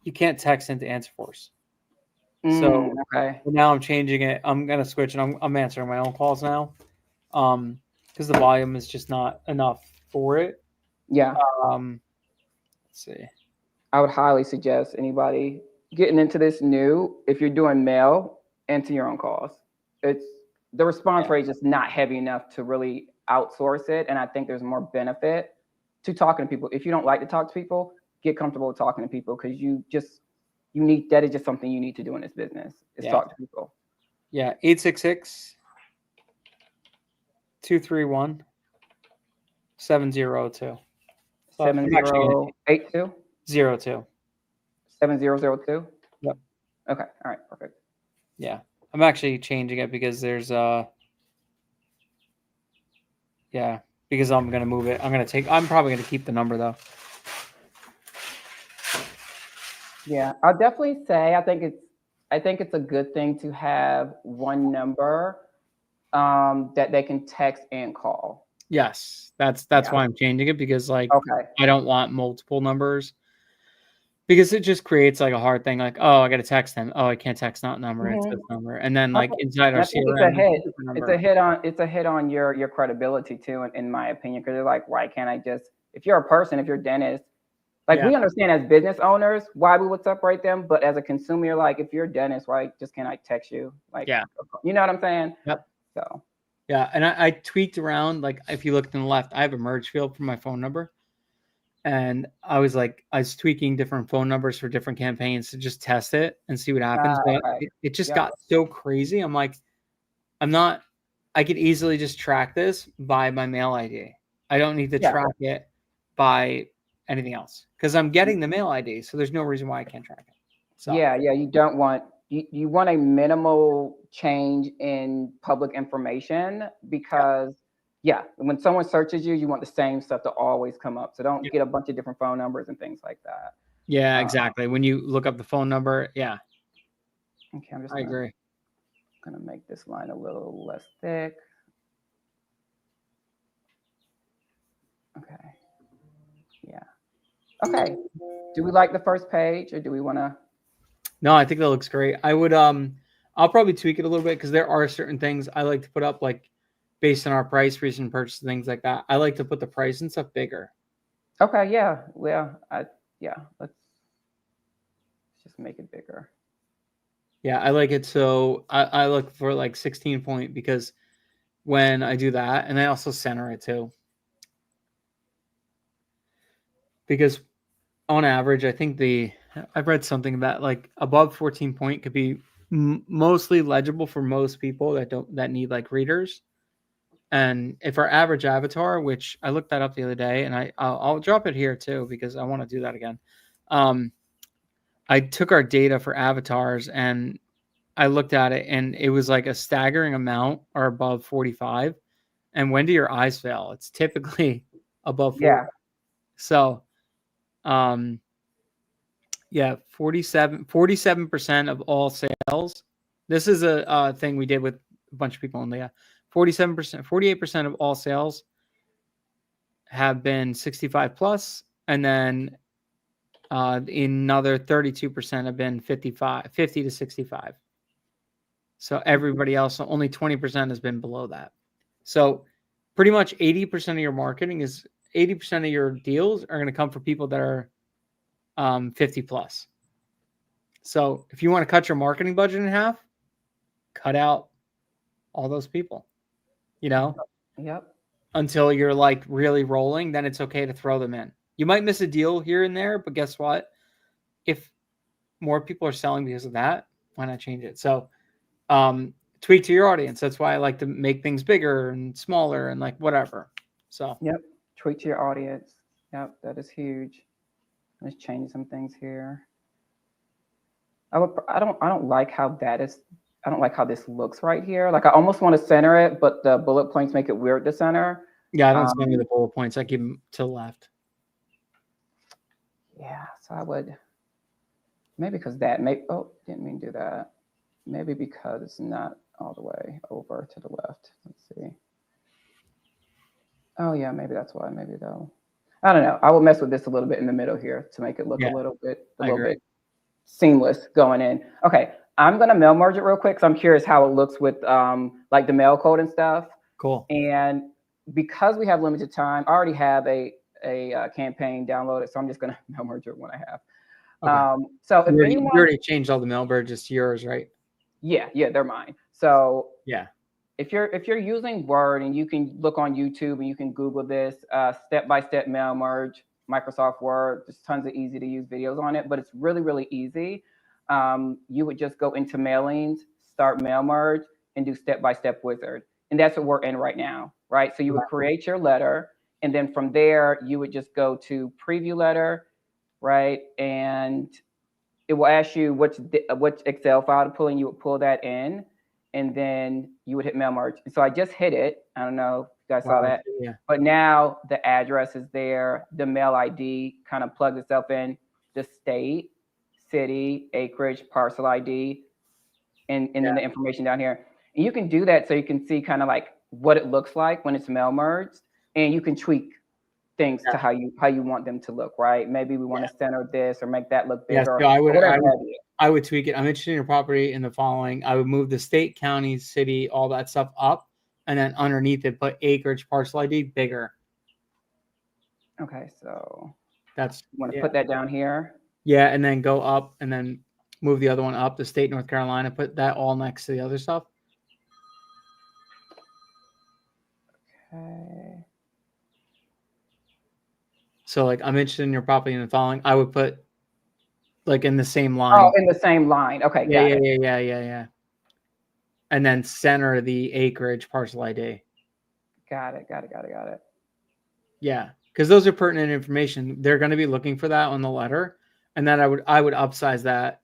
you can't text into Answer Force. So Okay. now I'm changing it. I'm gonna switch and I'm answering my own calls now. Because the volume is just not enough for it. Yeah. Let's see. I would highly suggest anybody getting into this new, if you're doing mail, enter your own calls. It's the response rate is just not heavy enough to really outsource it. And I think there's more benefit to talking to people. If you don't like to talk to people, get comfortable with talking to people, because you need, that is just something you need to do in this business, is talk to people. Yeah, 866 231 7002. 7082 02. 7002. Yep. Okay. All right. Perfect. Yeah. I'm actually changing it because there's because I'm gonna move it. I'm probably gonna keep the number though. Yeah, I'll definitely say I think it's a good thing to have one number that they can text and call. Yes, that's why I'm changing it, because like I don't want multiple numbers, because it just creates like a hard thing. Like, oh, I got to text them. Oh, I can't text that number. It's this number, and then like inside our CRM, it's a hit on your credibility too, in my opinion, because they're like, why can't I just? If you're a person, if you're Dennis, like we understand as business owners why we would separate them, but as a consumer, you're like, if you're Dennis, why just can't I text you? Like, you know what I'm saying? Yep. So. Yeah, and I tweaked around. Like, if you look to the left, I have a merge field for my phone number, and I was tweaking different phone numbers for different campaigns to just test it and see what happens. But it just got so crazy. I'm like, I could easily just track this by my mail ID. I don't need to track it by anything else, because I'm getting the mail ID, so there's no reason why I can't track it. So you don't want you want a minimal change in public information, because when someone searches you, you want the same stuff to always come up. So don't get a bunch of different phone numbers and things like that. Yeah, exactly. When you look up the phone number, Okay, I agree. I'm gonna make this line a little less thick. Okay. Yeah. Okay. Do we like the first page, or do we want to? No, I think that looks great. I would I'll probably tweak it a little bit, because there are certain things I like to put up, like based on our price, recent purchase, things like that. I like to put the price and stuff bigger. Okay, yeah. Well, let's just make it bigger. Yeah, I like it. So I look for like 16 point because when I do that, and I also center it too. Because on average, I think I've read something about like above 14 point could be mostly legible for most people that need like readers. And if our average avatar, which I looked that up the other day, and I'll drop it here too because I want to do that again. I took our data for avatars and I looked at it, and it was like a staggering amount are above 45. And when do your eyes fail? It's typically above 40. Yeah. So, um, yeah, 47% of all sales. This is a thing we did with a bunch of people in LIA. 47%, 48% of all sales have been 65 plus, and then another 32% have been 50 to 65. So everybody else, only 20% has been below that. So pretty much 80% of your marketing is 80% of your deals are going to come from people that are 50 plus. So if you want to cut your marketing budget in half, cut out all those people, Yep. until you're like really rolling, then it's okay to throw them in. You might miss a deal here and there, but guess what? If more people are selling because of that, why not change it? So tweak to your audience. That's why I like to make things bigger and smaller and like whatever. So Yep. Tweak to your audience. Yep, that is huge. Let's change some things here. I don't like how that is. I don't like how this looks right here. Like I almost want to center it, but the bullet points make it weird to center. yeah, I don't send you the bullet points. I keep them to the left. Yeah, so I would maybe because didn't mean to do that. Maybe because it's not all the way over to the left. Let's see. Oh yeah, maybe that's why. Maybe though. I don't know. I will mess with this a little bit in the middle here to make it look Yeah, a little bit seamless going in. Okay, I'm gonna mail merge it real quick because I'm curious how it looks with like the mail code and stuff. Cool. And because we have limited time, I already have a campaign downloaded, so I'm just gonna mail merge it when I have. Okay. So if You anyone, already changed all the mail merges to yours, right? yeah, they're mine. So Yeah. if you're using Word, and you can look on YouTube and you can Google this step-by-step mail merge, Microsoft Word, there's tons of easy to use videos on it, but it's really, really easy. You would just go into mailings, start mail merge, and do step-by-step wizard. And that's what we're in right now, right? So you would create your letter, and then from there, you would just go to preview letter, right? And it will ask you which Excel file to pull, and you would pull that in, and then you would hit mail merge. So I just hit it. I don't know if you guys saw that. Yeah. But now the address is there. The mail ID kind of plugs itself in. The state, city, acreage, parcel ID, and then the information down here. And you can do that so you can see kind of like what it looks like when it's mail merged, and you can tweak things to how you want them to look, right? Maybe we want to center this or make that look Yes, bigger, so or whatever. I would tweak it. I'm interested in your property in the following. I would move the state, county, city, all that stuff up, and then underneath it put acreage, parcel ID bigger. Okay, so that's you want to put that down here. Yeah, and then go up and then move the other one up. The state, North Carolina, put that all next to the other stuff. Okay. So like I'm interested in your property in the following. I would put like in the same line. Oh, in the same line. Okay, yeah. And then center the acreage, parcel ID. Got it. Yeah, because those are pertinent information. They're going to be looking for that on the letter, and then I would upsize that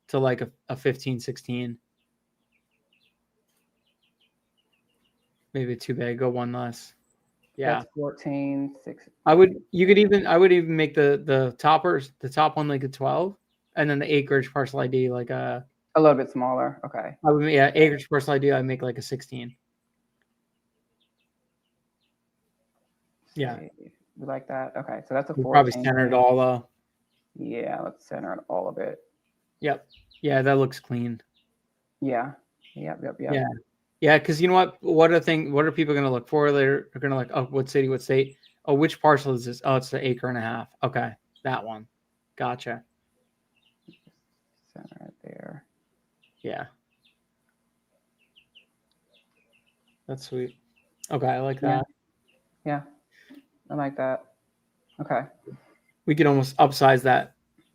to like a 15, 16. Maybe too big. Go one less. Yeah, that's 14, 16. I would even make the top one like a 12, and then the acreage parcel ID like a little bit smaller. Okay. Acreage parcel ID I make like a 16. Yeah, we like that. Okay, so that's a 14. Probably center it all though. Yeah, let's center all of it. Yep. Yeah, that looks clean. Yeah. Yep. Yeah, because you know what? What are people going to look for? They're going to like, oh, what city, what state? Oh, which parcel is this? Oh, it's the 1.5 acres. Okay, that one. Gotcha. Center right there. Yeah. That's sweet. Okay, I like that. Yeah, I like that. Okay. We could almost upsize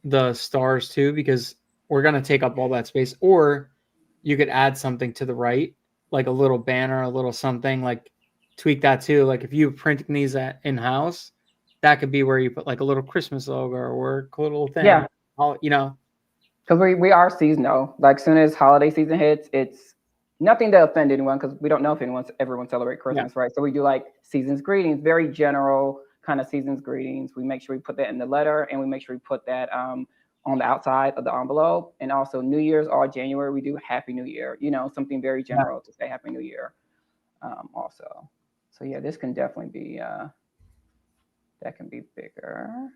the stars too, because we're gonna take up all that space. Or you could add something to the right, like a little banner, a little something, like tweak that too. Like if you print these at in house, that could be where you put like a little Christmas logo or a little thing. Yeah, You know. because we are seasonal. Like soon as holiday season hits, it's nothing to offend anyone because we don't know if everyone celebrate Yeah. Christmas, right? So we do like seasons greetings, very general kind of seasons greetings. We make sure we put that in the letter, and we make sure we put that on the outside of the envelope. And also New Year's or January, we do Happy New Year. You know, something very general to say Happy New Year. Also, so yeah, this can definitely be that can be bigger.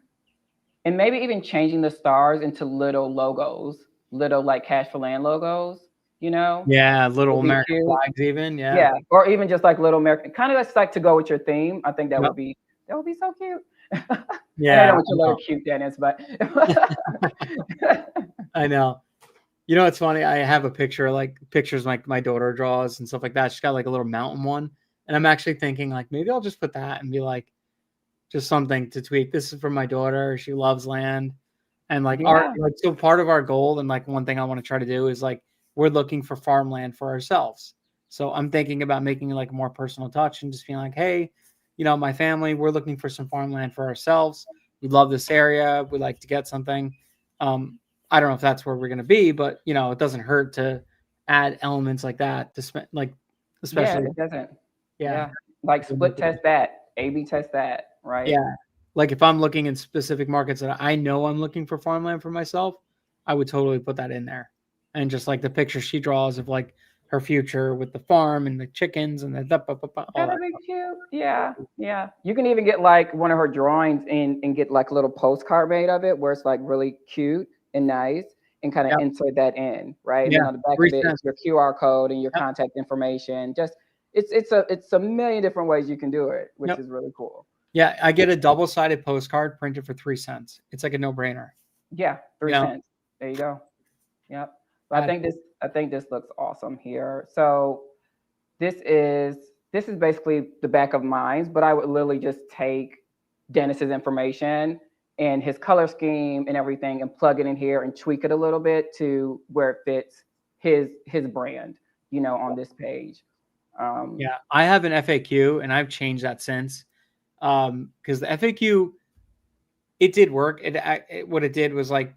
And maybe even changing the stars into little logos, little like Cash for Land logos, you know? Yeah, little Would be American cute. flags even. Yeah. Yeah, or even just like little American, kind of just like to go with your theme. I think that Yep. would be so cute. And I Yeah. know what your little cute Dennis, but I know. You know, it's funny. I have a picture, like pictures like my daughter draws and stuff like that. She's got like a little mountain one. And I'm actually thinking like maybe I'll just put that and be like just something to tweak. This is from my daughter. She loves land. And like yeah, so part of our goal and like one thing I want to try to do is like we're looking for farmland for ourselves. So I'm thinking about making like a more personal touch and just being like, hey, my family, we're looking for some farmland for ourselves. We love this area. We like to get something. I don't know if that's where we're going to be, but it doesn't hurt to add elements like that to spend, like, yeah, especially, it doesn't. yeah. Yeah, like split test that, A/B test that, right? Yeah. Like if I'm looking in specific markets that I know I'm looking for farmland for myself, I would totally put that in there. And just like the picture she draws of like her future with the farm and the chickens and all That'd that be stuff. cute. Yeah, yeah. You can even get like one of her drawings and get like a little postcard made of it where it's like really cute and nice and kind of Yep. insert that in, right? And Yeah. then on the back of it, 3 it's cents. your QR code and your Yep. contact information. Just it's a million different ways you can do it, which Yep. is really cool. Yeah. I get a double-sided postcard printed for 3 cents. It's like a no-brainer. Yeah, You 3 cents. There you go. Yep. But I, I think this looks awesome here. So this is this is basically the back of mine, but I would literally just take Dennis's information and his color scheme and everything and plug it in here and tweak it a little bit to where it fits his brand, on this page. yeah. I have an FAQ and I've changed that since. Because the FAQ, it did work. What it did was like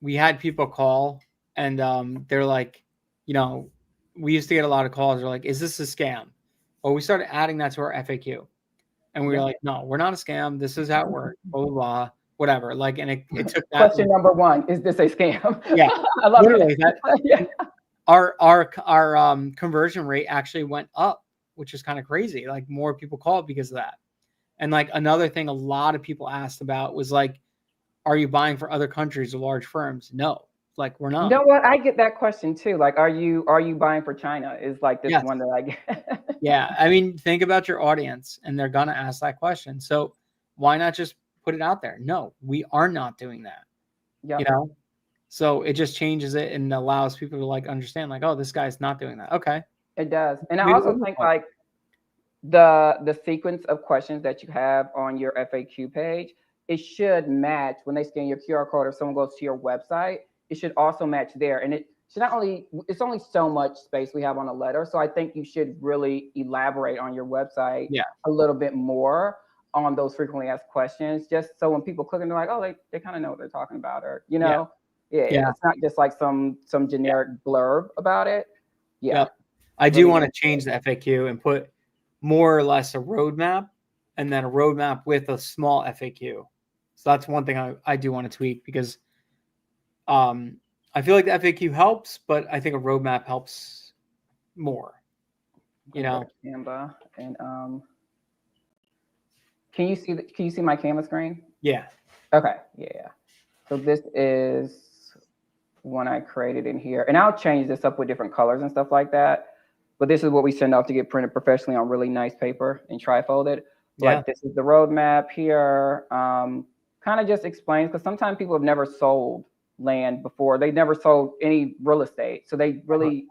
we had people call and they're like, we used to get a lot of calls. They're like, is this a scam? Well, we started adding that to our FAQ. And we were Yeah. like, no, we're not a scam. This is how it works. Blah, blah, blah, whatever. Like, and it took that. Question number one: is this a scam? Yeah. I love Literally, it. Yeah. our conversion rate actually went up, which is kind of crazy. Like more people called because of that. And like another thing a lot of people asked about was like, are you buying for other countries or large firms? No, like we're You not. know what? I get that question too. Like, are you buying for China? Is like this Yes. one that I get. Yeah. I mean, think about your audience and they're going to ask that question. So why not just put it out there? No, we are not doing that. Yeah. So it just changes it and allows people to like understand like, oh, this guy's not doing that. Okay. It does. And I Maybe also think like the sequence of questions that you have on your FAQ page, it should match when they scan your QR code or someone goes to your website, it should also match there. And it should not only, it's only so much space we have on a letter. So I think you should really elaborate on your website a little bit more on those frequently asked questions, just so when people click and they're like, oh, they kind of know what they're talking about, or it's not just like some generic blurb about it. Yeah. I do want to change the FAQ and put more or less a roadmap and then a roadmap with a small FAQ. So that's one thing I do want to tweak because I feel like the FAQ helps, but I think a roadmap helps more. Canva and can you see my Canva screen? Yeah. Okay. Yeah. So this is one I created in here, and I'll change this up with different colors and stuff like that. But this is what we send off to get printed professionally on really nice paper and tri-folded. Like, this is the roadmap here. Kind of just explains, because sometimes people have never sold land before. They never sold any real estate. So they really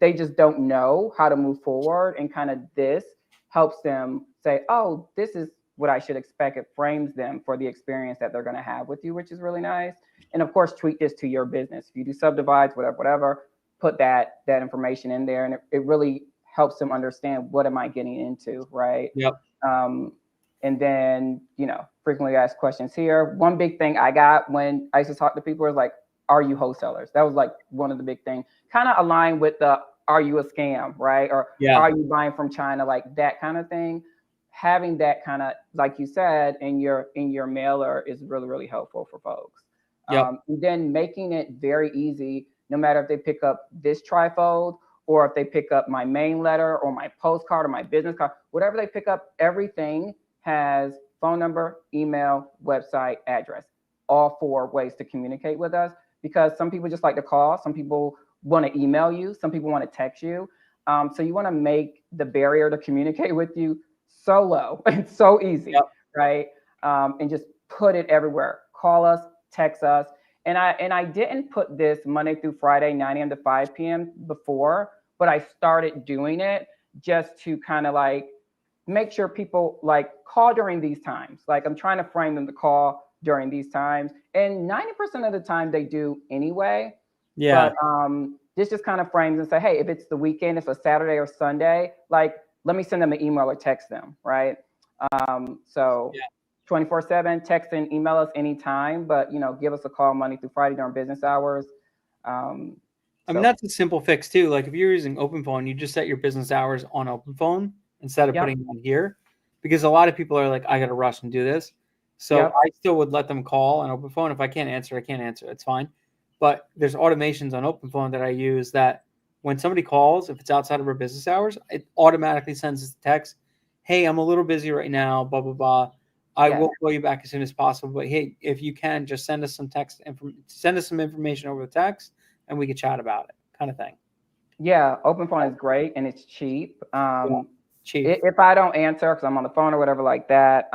they just don't know how to move forward. And kind of this helps them say, oh, this is what I should expect. It frames them for the experience that they're going to have with you, which is really nice. And of course, tweak this to your business. If you do subdivides, whatever, put that information in there. And it really helps them understand, what am I getting into, right? Yep. And then, frequently asked questions here. One big thing I got when I used to talk to people is like, are you wholesalers? That was like one of the big things, kind of aligned with the, are you a scam, right? Or are you buying from China? Like that kind of thing. Having that kind of, like you said, in your mailer is really, really helpful for folks. And then making it very easy, no matter if they pick up this trifold, or if they pick up my main letter or my postcard or my business card, whatever they pick up, everything has phone number, email, website, address, all 4 ways to communicate with us. Because some people just like to call, some people want to email you, some people want to text you. So you want to make the barrier to communicate with you so low and so easy, right? And just put it everywhere. Call us, text us. And I didn't put this Monday through Friday, 9 a.m. to 5 p.m. before, but I started doing it just to kind of like make sure people like call during these times. Like, I'm trying to frame them to call during these times. And 90% of the time they do anyway. But this just kind of frames and say, hey, if it's the weekend, if it's a Saturday or Sunday, like, let me send them an email or text them, right? So 24/7, text and email us anytime, but give us a call Monday through Friday during business hours. I mean, that's a simple fix too. Like, if you're using OpenPhone, you just set your business hours on OpenPhone instead of putting them on here, because a lot of people are like, I got to rush and do this. So I still would let them call on OpenPhone. If I can't answer, I can't answer. It's fine. But there's automations on OpenPhone that I use that when somebody calls, if it's outside of our business hours, it automatically sends us a text. Hey, I'm a little busy right now, blah, blah, blah. I will call you back as soon as possible. But hey, if you can, just send us some send us some information over the text, and we can chat about it, kind of thing. Yeah, OpenPhone is great, and it's cheap. Cheap. If I don't answer because I'm on the phone or whatever like that,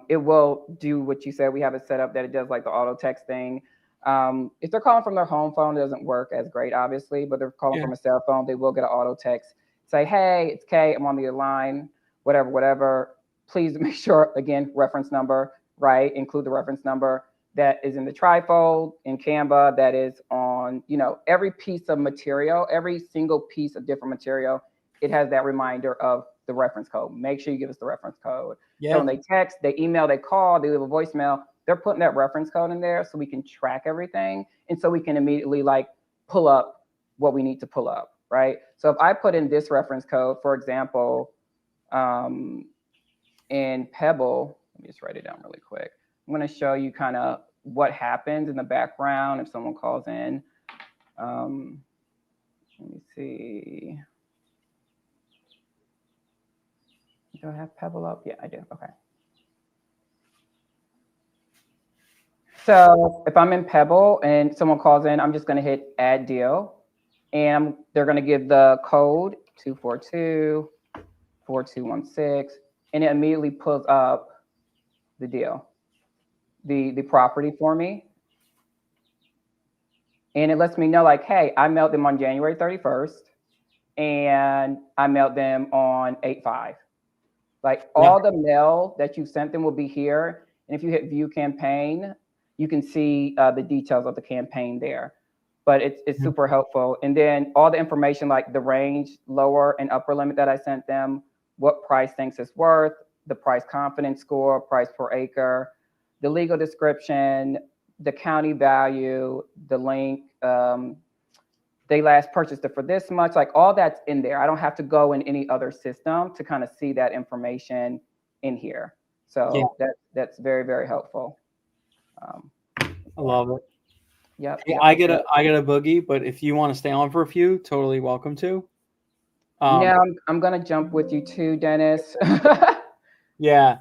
it will do what you said. We have it set up that it does like the auto text thing. If they're calling from their home phone, it doesn't work as great, obviously, but they're calling from a cell phone, they will get an auto text. Say, hey, it's Kay, I'm on the line, whatever. Please make sure, again, reference number, right? Include the reference number that is in the trifold, in Canva, that is on, every piece of material, every single piece of different material, it has that reminder of the reference code. Make sure you give us the reference code. So when they text, they email, they call, they leave a voicemail, they're putting that reference code in there so we can track everything. And so we can immediately like pull up what we need to pull up, right? So if I put in this reference code, for example, in Pebble, let me just write it down really quick. I'm going to show you kind of what happens in the background if someone calls in. Let me see. Do I have Pebble up? Yeah, I do. Okay. So if I'm in Pebble and someone calls in, I'm just going to hit add deal, and they're going to give the code 242-4216, and it immediately pulls up the deal, the property for me. And it lets me know like, hey, I mailed them on January 31st and I mailed them on 8/5. Like all the mail that you sent them will be here. And if you hit view campaign, you can see the details of the campaign there. But it's super helpful. And then all the information like the range, lower and upper limit that I sent them, what price thinks it's worth, the price confidence score, price per acre, the legal description, the county value, the link, they last purchased it for this much, like all that's in there. I don't have to go in any other system to kind of see that information in here. So that's very, very helpful. I love it. Yep. I get a boogie, but if you want to stay on for a few, totally welcome to. Yeah, I'm gonna jump with you too, Dennis. Yeah,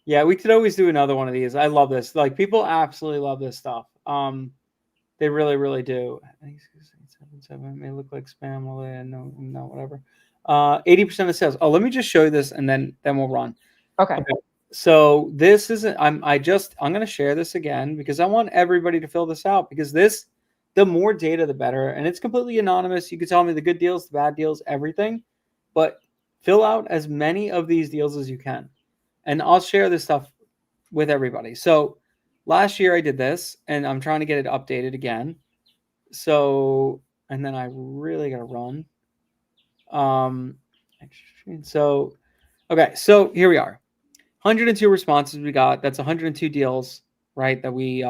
we could always do another one of these. I love this. Like people absolutely love this stuff. They really, really do. 7 may look like spam. No, whatever. 80% of sales. Oh, let me just show you this, and then we'll run. Okay. Okay. So this isn't, I'm going to share this again because I want everybody to fill this out, because the more data, the better. And it's completely anonymous. You can tell me the good deals, the bad deals, everything, but fill out as many of these deals as you can. And I'll share this stuff with everybody. So last year I did this, and I'm trying to get it updated again. So, and then I really got to run. So, okay. So here we are. 102 responses we got. That's 102 deals, right? That we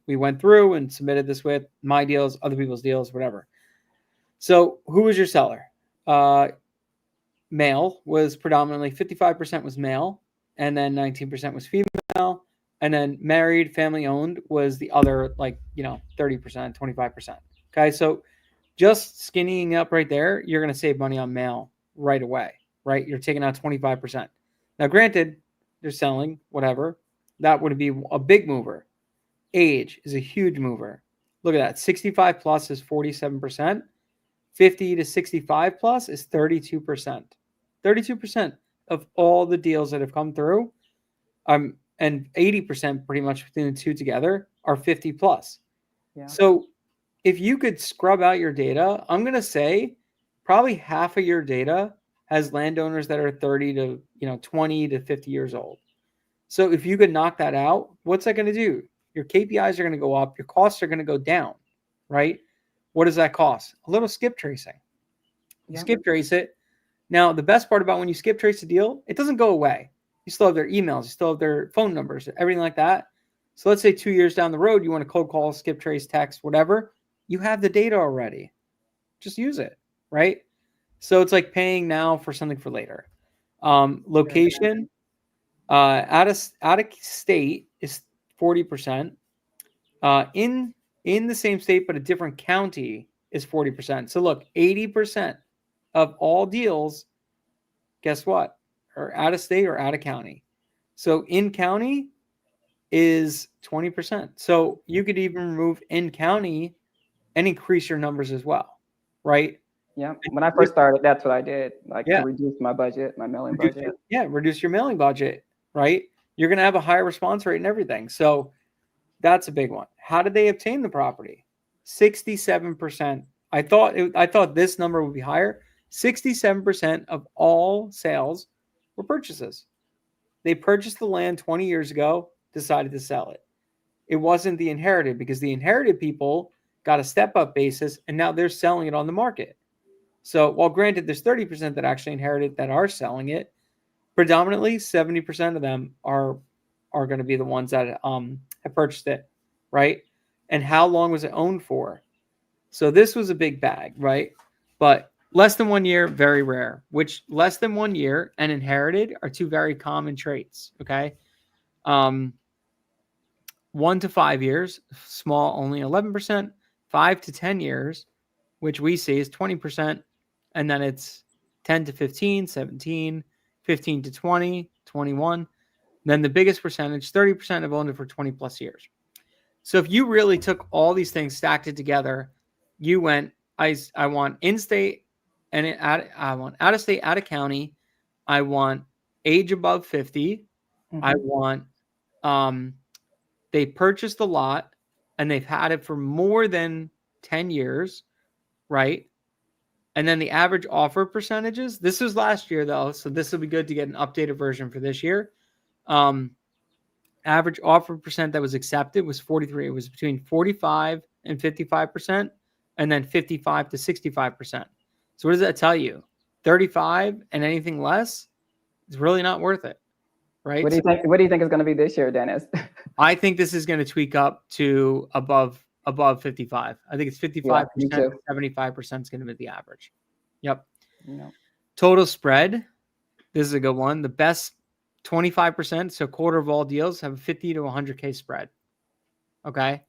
went through and submitted this with. My deals, other people's deals, whatever. So who was your seller? Male was predominantly 55% was male, and then 19% was female, and then married, family owned was the other, 30%, 25%. Okay, so just skinnying up right there, you're going to save money on male right away, right? You're taking out 25%. Now, granted, they're selling, whatever. That would be a big mover. Age is a huge mover. Look at that. 65 plus is 47%. 50 to 65 plus is 32%. 32% of all the deals that have come through, and 80% pretty much between the two together are 50 plus. Yeah. So if you could scrub out your data, I'm going to say probably half of your data has landowners that are 30 to 20 to 50 years old. So if you could knock that out, what's that going to do? Your KPIs are going to go up, your costs are going to go down, right? What does that cost? A little skip tracing. You skip trace it. Now, the best part about when you skip trace a deal, it doesn't go away. You still have their emails, you still have their phone numbers, everything like that. So let's say 2 years down the road, you want to cold call, skip trace, text, whatever. You have the data already. Just use it, right? So it's like paying now for something for later. Location, out of state is 40%. In the same state but a different county is 40%. So look, 80% of all deals, guess what, are out of state or out of county. So in county is 20%. So you could even remove in county and increase your numbers as well, right? Yeah. When I first started, that's what I did, like Yeah. to reduce my budget, my mailing budget. Reduce your mailing budget, right? You're going to have a higher response rate and everything. So that's a big one. How did they obtain the property? 67%. I thought this number would be higher. 67% of all sales were purchases. They purchased the land 20 years ago, decided to sell it. It wasn't the inherited, because the inherited people got a step-up basis, and now they're selling it on the market. So while granted, there's 30% that actually inherited that are selling it, predominantly 70% of them are going to be the ones that have purchased it, right? And how long was it owned for? So this was a big bag, right? But less than 1 year, very rare. Which less than 1 year and inherited are two very common traits. Okay, 1 to 5 years, small, only 11%. 5 to 10 years, which we see is 20%, and then it's 10 to 15, 17, 15 to 20, 21. Then the biggest percentage, 30%, have owned it for 20 plus years. So if you really took all these things, stacked it together, you went, I want in-state and I want out-of-state, out-of-county. I want age above 50. Mm-hmm. I want they purchased the lot and they've had it for more than 10 years, right? And then the average offer percentages. This was last year, though, so this will be good to get an updated version for this year. Average offer percent that was accepted was 43. It was between 45 and 55%, and then 55 to 65%. So what does that tell you? 35 and anything less is really not worth it, right? What do you think? What do you think is going to be this year, Dennis? I think this is going to tweak up to above 55. I think it's 55%, 75% is going to be the average. Yep. No. Total spread. This is a good one. The best 25%, so quarter of all deals, have a 50 to 100K spread. Okay.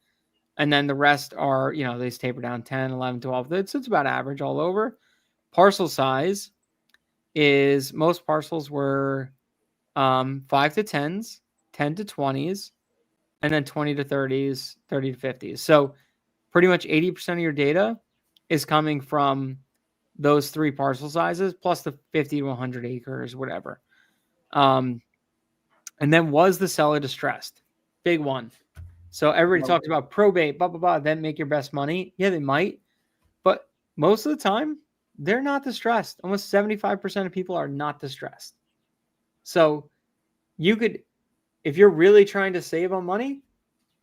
And then the rest are, they taper down 10, 11, 12. It's about average all over. Parcel size is, most parcels were 5 to 10s, 10 to 20s, and then 20 to 30s, 30 to 50s. So pretty much 80% of your data is coming from those three parcel sizes, plus the 50 to 100 acres, whatever. And then, was the seller distressed? Big one. So everybody talks about probate, blah, blah, blah, then make your best money. Yeah, they might. But most of the time, they're not distressed. Almost 75% of people are not distressed. So you could, if you're really trying to save on money,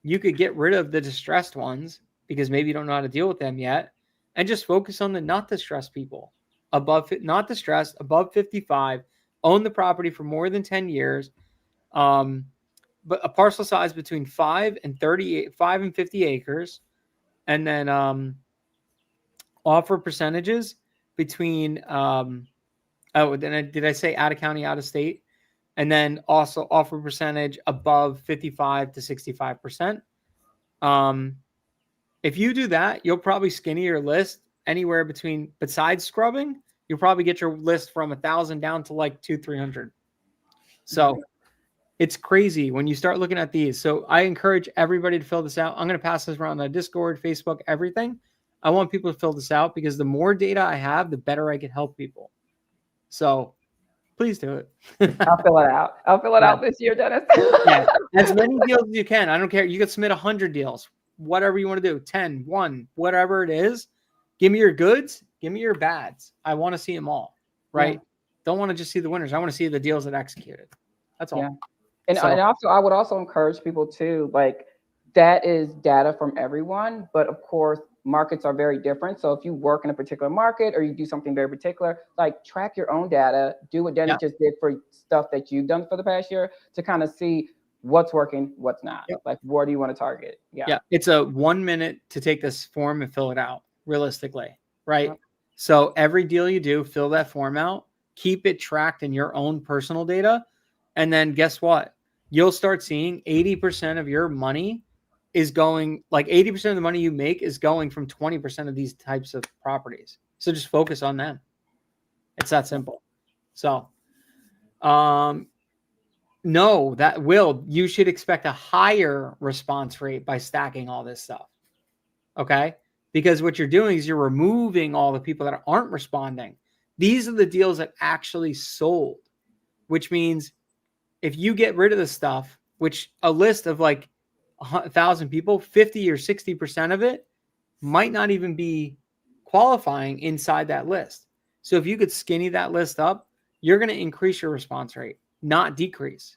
you could get rid of the distressed ones because maybe you don't know how to deal with them yet, and just focus on the not distressed people. Not distressed, above 55, own the property for more than 10 years, but a parcel size between 5 and 50 acres, and then offer percentages between did I say out of county, out of state? And then also offer percentage above 55 to 65%. If you do that, you'll probably skinny your list anywhere between, besides scrubbing, you'll probably get your list from 1,000 down to like 200-300. So it's crazy when you start looking at these. So I encourage everybody to fill this out. I'm going to pass this around on Discord, Facebook, everything. I want people to fill this out because the more data I have, the better I can help people. So please do it. I'll fill it out. I'll fill it out this year, Dennis. Yeah, as many deals as you can. I don't care. You can submit 100 deals, whatever you want to do, 10, 1, whatever it is. Give me your goods. Give me your bads. I want to see them all, right? Yeah. Don't want to just see the winners. I want to see the deals that executed. That's all. Yeah. And also, I would also encourage people too, like, that is data from everyone, but of course, markets are very different. So if you work in a particular market or you do something very particular, like, track your own data, do what Dennis just did for stuff that you've done for the past year to kind of see what's working, what's not. Like, where do you want to target? Yeah. It's a 1 minute to take this form and fill it out realistically, right? So every deal you do, fill that form out, keep it tracked in your own personal data. And then guess what? You'll start seeing 80% of your money is going, like 80% of the money you make is going from 20% of these types of properties. So just focus on them. It's that simple. So, no, you should expect a higher response rate by stacking all this stuff. Okay. Because what you're doing is you're removing all the people that aren't responding. These are the deals that actually sold, which means if you get rid of the stuff, which a list of like 1,000 people, 50 or 60% of it might not even be qualifying inside that list. So if you could skinny that list up, you're going to increase your response rate, not decrease.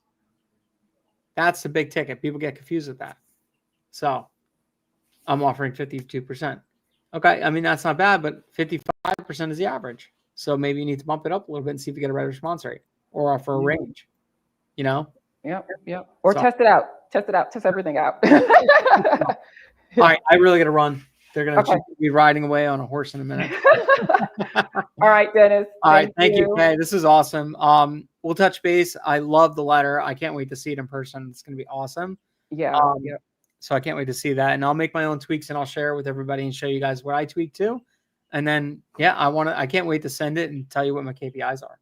That's the big ticket. People get confused with that. So I'm offering 52%. Okay. I mean, that's not bad, but 55% is the average. So maybe you need to bump it up a little bit and see if you get a better response rate or offer a range, you know? Yep. Or test it out. Test everything out. All right. I really got to run. They're going to be riding away on a horse in a minute. All right, Dennis. All right. Thank you, Kay. This is awesome. We'll touch base. I love the letter. I can't wait to see it in person. It's going to be awesome. Yeah. So I can't wait to see that. And I'll make my own tweaks and I'll share it with everybody and show you guys what I tweak too. And then, I can't wait to send it and tell you what my KPIs are.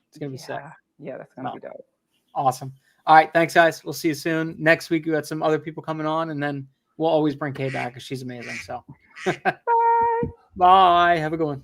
It's going to be sick. Yeah, that's going to be dope. Awesome. All right. Thanks, guys. We'll see you soon. Next week, we got some other people coming on, and then we'll always bring Kay back because she's amazing. So bye. Have a good one.